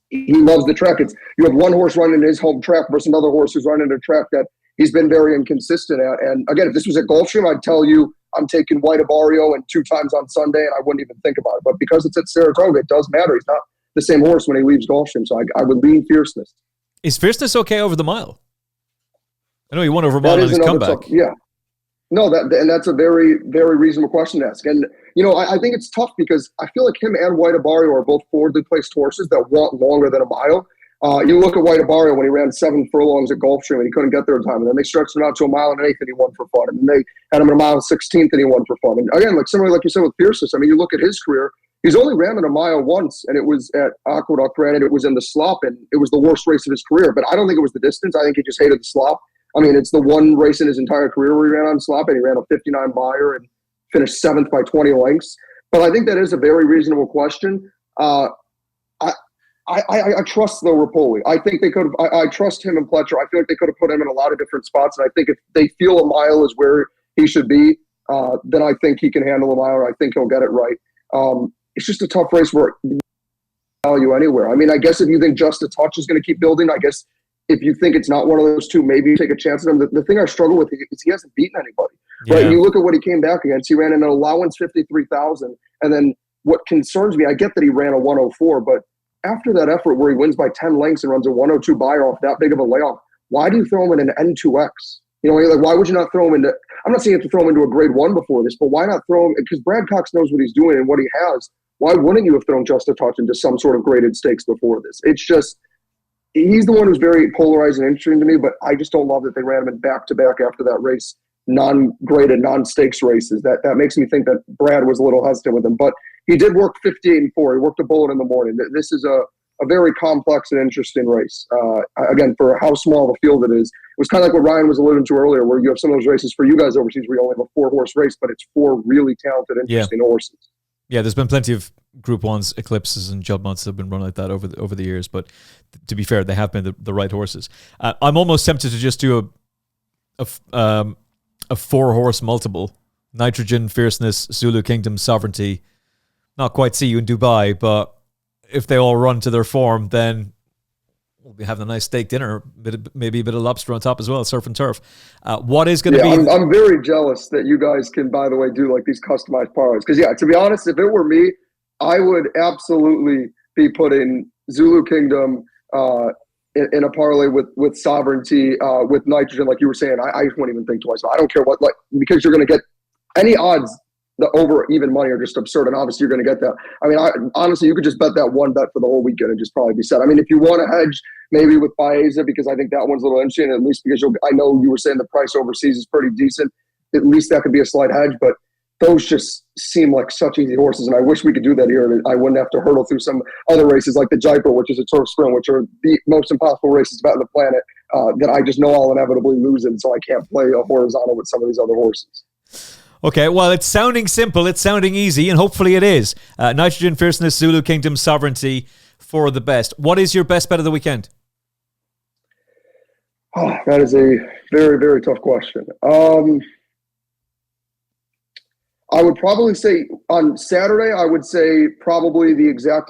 He loves the track. You have one horse running his home track versus another horse who's running a track that he's been very inconsistent at. And again, if this was at Gulfstream, I'd tell you I'm taking White Barrio and 2 times on Sunday, and I wouldn't even think about it. But because it's at Saratoga, it does matter. He's not the same horse when he leaves Gulfstream, so I would lean Fierceness. Is Fierceness okay over the mile? I know he won over a mile on his comeback. Yeah. No, that's a very, very reasonable question to ask. And, I think it's tough because I feel like him and White Barrio are both forwardly placed horses that want longer than a mile. You look at White Barrio when he ran 7 furlongs at Gulfstream and he couldn't get there in time. And then they stretched him out to a mile and an eighth and he won for fun. And they had him at a mile and 16th and he won for fun. And again, similarly like you said with Fierceness, you look at his career, he's only ran in a mile once, and it was at Aqueduct. Granted, it was in the slop, and it was the worst race of his career. But I don't think it was the distance. I think he just hated the slop. It's the one race in his entire career where he ran on slop, and he ran a 59 buyer and finished 7th by 20 lengths. But I think that is a very reasonable question. I trust the Rapoli. I think they could have. I trust him and Pletcher. I feel like they could have put him in a lot of different spots. And I think if they feel a mile is where he should be, then I think he can handle a mile. I think he'll get it right. It's just a tough race where value anywhere. I mean, I guess if you think Just a Touch is going to keep building, I guess if you think it's not one of those two, maybe you take a chance on him. The thing I struggle with is he hasn't beaten anybody. Yeah. Right? You look at what he came back against. He ran an allowance 53,000. And then what concerns me, I get that he ran a 104, but after that effort where he wins by 10 lengths and runs a 102 buyer off that big of a layoff, why do you throw him in an N2X? You know, like, why would you not throw him into, I'm not saying you have to throw him into a grade 1 before this, but why not throw him, because Brad Cox knows what he's doing and what he has. Why wouldn't you have thrown Just a Touch into some sort of graded stakes before this? It's just, he's the one who's very polarized and interesting to me, but I just don't love that they ran him in back-to-back after that race, non-graded, non-stakes races. That makes me think that Brad was a little hesitant with him. But he did work 58-4. He worked a bullet in the morning. This is a very complex and interesting race. Again, for how small the field it is, it was kind of like what Ryan was alluding to earlier, where you have some of those races for you guys overseas where you only have a 4-horse race, but it's 4 really talented, interesting horses. Yeah, there's been plenty of Group 1s, Eclipses, and Juddmonts that have been run like that over the years. But to be fair, they have been the right horses. I'm almost tempted to just do a 4-horse multiple. Nitrogen, Fierceness, Zulu Kingdom, Sovereignty. Not quite see you in Dubai, but if they all run to their form, then we'll be having a nice steak dinner, maybe a bit of lobster on top as well, surf and turf. What is going to be... I'm very jealous that you guys can, by the way, do like these customized parlays. Because, to be honest, if it were me, I would absolutely be putting Zulu Kingdom in a parlay with Sovereignty, with Nitrogen, like you were saying. I wouldn't even think twice. I don't care what, because you're going to get any odds. The over even money are just absurd, and obviously you're going to get that. I mean, honestly, you could just bet that one bet for the whole weekend and just probably be set. I mean, if you want to hedge, maybe with Baeza, because I think that one's a little interesting, at least because I know you were saying the price overseas is pretty decent. At least that could be a slight hedge, but those just seem like such easy horses, and I wish we could do that here, and I wouldn't have to hurdle through some other races like the Jaipur, which is a turf sprint, which are the most impossible races about on the planet, that I just know I'll inevitably lose in, so I can't play a horizontal with some of these other horses. Okay, well, it's sounding simple, it's sounding easy, and hopefully it is. Nitrogen, Fierceness, Zulu Kingdom, Sovereignty for the best. What is your best bet of the weekend? Oh, that is a very, very tough question. I would probably say on Saturday, I would say probably the exact,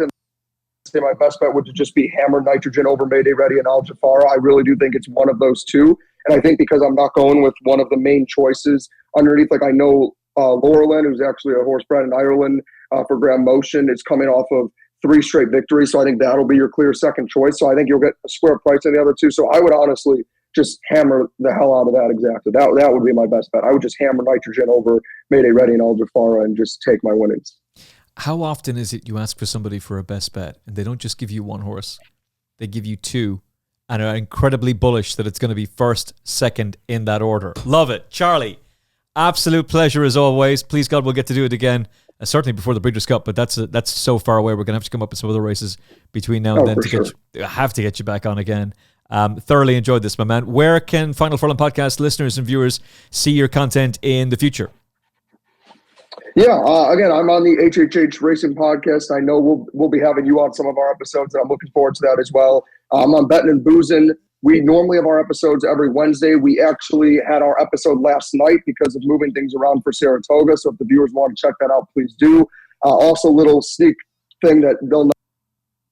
say my best bet would just be Hammer, Nitrogen over Mayday Ready and Al Jafara. I really do think it's one of those two. And I think because I'm not going with one of the main choices underneath, like I know Laurelin, who's actually a horse bred in Ireland for Grand Motion, is coming off of 3 straight victories. So I think that'll be your clear second choice. So I think you'll get a square price on the other two. So I would honestly just hammer the hell out of that exactly. That would be my best bet. I would just hammer Nitrogen over Mayday Ready and Al Jafara and just take my winnings. How often is it you ask for somebody for a best bet and they don't just give you one horse? They give you 2. And are incredibly bullish that it's going to be first, second in that order. Love it. Charlie, absolute pleasure as always. Please God, we'll get to do it again. Certainly before the Breeders' Cup, but that's so far away. We're going to have to come up with some other races between now and then to have to get you back on again. Thoroughly enjoyed this, my man. Where can Final Furlong Podcast listeners and viewers see your content in the future? Yeah, again, I'm on the HHH Racing Podcast. I know we'll be having you on some of our episodes, and I'm looking forward to that as well. I'm on Betting and Boozing. We normally have our episodes every Wednesday. We actually had our episode last night because of moving things around for Saratoga. So if the viewers want to check that out, please do. Also, little sneak thing that they'll know,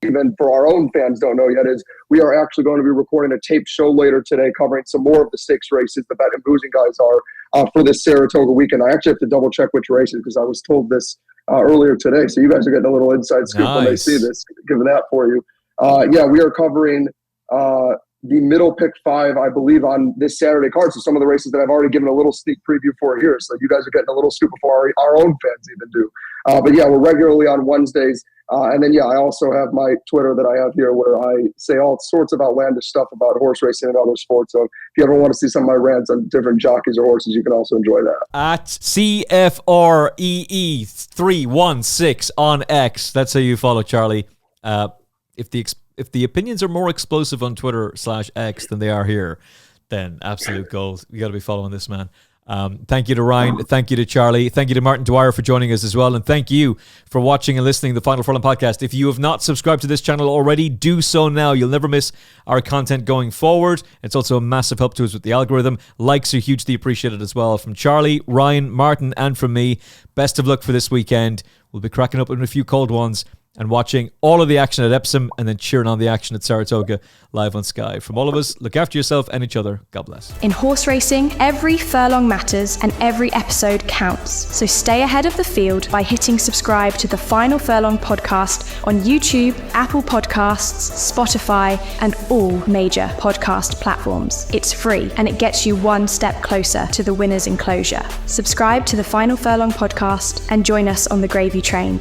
even for our own fans don't know yet, is we are actually going to be recording a taped show later today covering some more of the stakes races the Betting and Boozing guys are for this Saratoga weekend. I actually have to double check which races because I was told this earlier today. So you guys are getting a little inside scoop when they see this. Giving that for you. Yeah, we are covering the middle pick 5, I believe, on this Saturday card. So some of the races that I've already given a little sneak preview for here. So you guys are getting a little scoop before our own fans even do. But yeah, we're regularly on Wednesdays. And then, yeah, I also have my Twitter that I have here where I say all sorts of outlandish stuff about horse racing and other sports. So if you ever want to see some of my rants on different jockeys or horses, you can also enjoy that. At CFREE316 on X. That's how you follow Charlie. If the opinions are more explosive on Twitter/X than they are here, then absolute gold. You got to be following this man. Thank you to Ryan. Thank you to Charlie. Thank you to Martin Dwyer for joining us as well. And thank you for watching and listening to the Final Furlong Podcast. If you have not subscribed to this channel already, do so now. You'll never miss our content going forward. It's also a massive help to us with the algorithm. Likes are hugely appreciated as well. From Charlie, Ryan, Martin, and from me, best of luck for this weekend. We'll be cracking up with a few cold ones and watching all of the action at Epsom and then cheering on the action at Saratoga live on Sky. From all of us, look after yourself and each other. God bless. In horse racing, every furlong matters and every episode counts. So stay ahead of the field by hitting subscribe to the Final Furlong podcast on YouTube, Apple Podcasts, Spotify, and all major podcast platforms. It's free and it gets you one step closer to the winner's enclosure. Subscribe to the Final Furlong podcast and join us on the gravy train.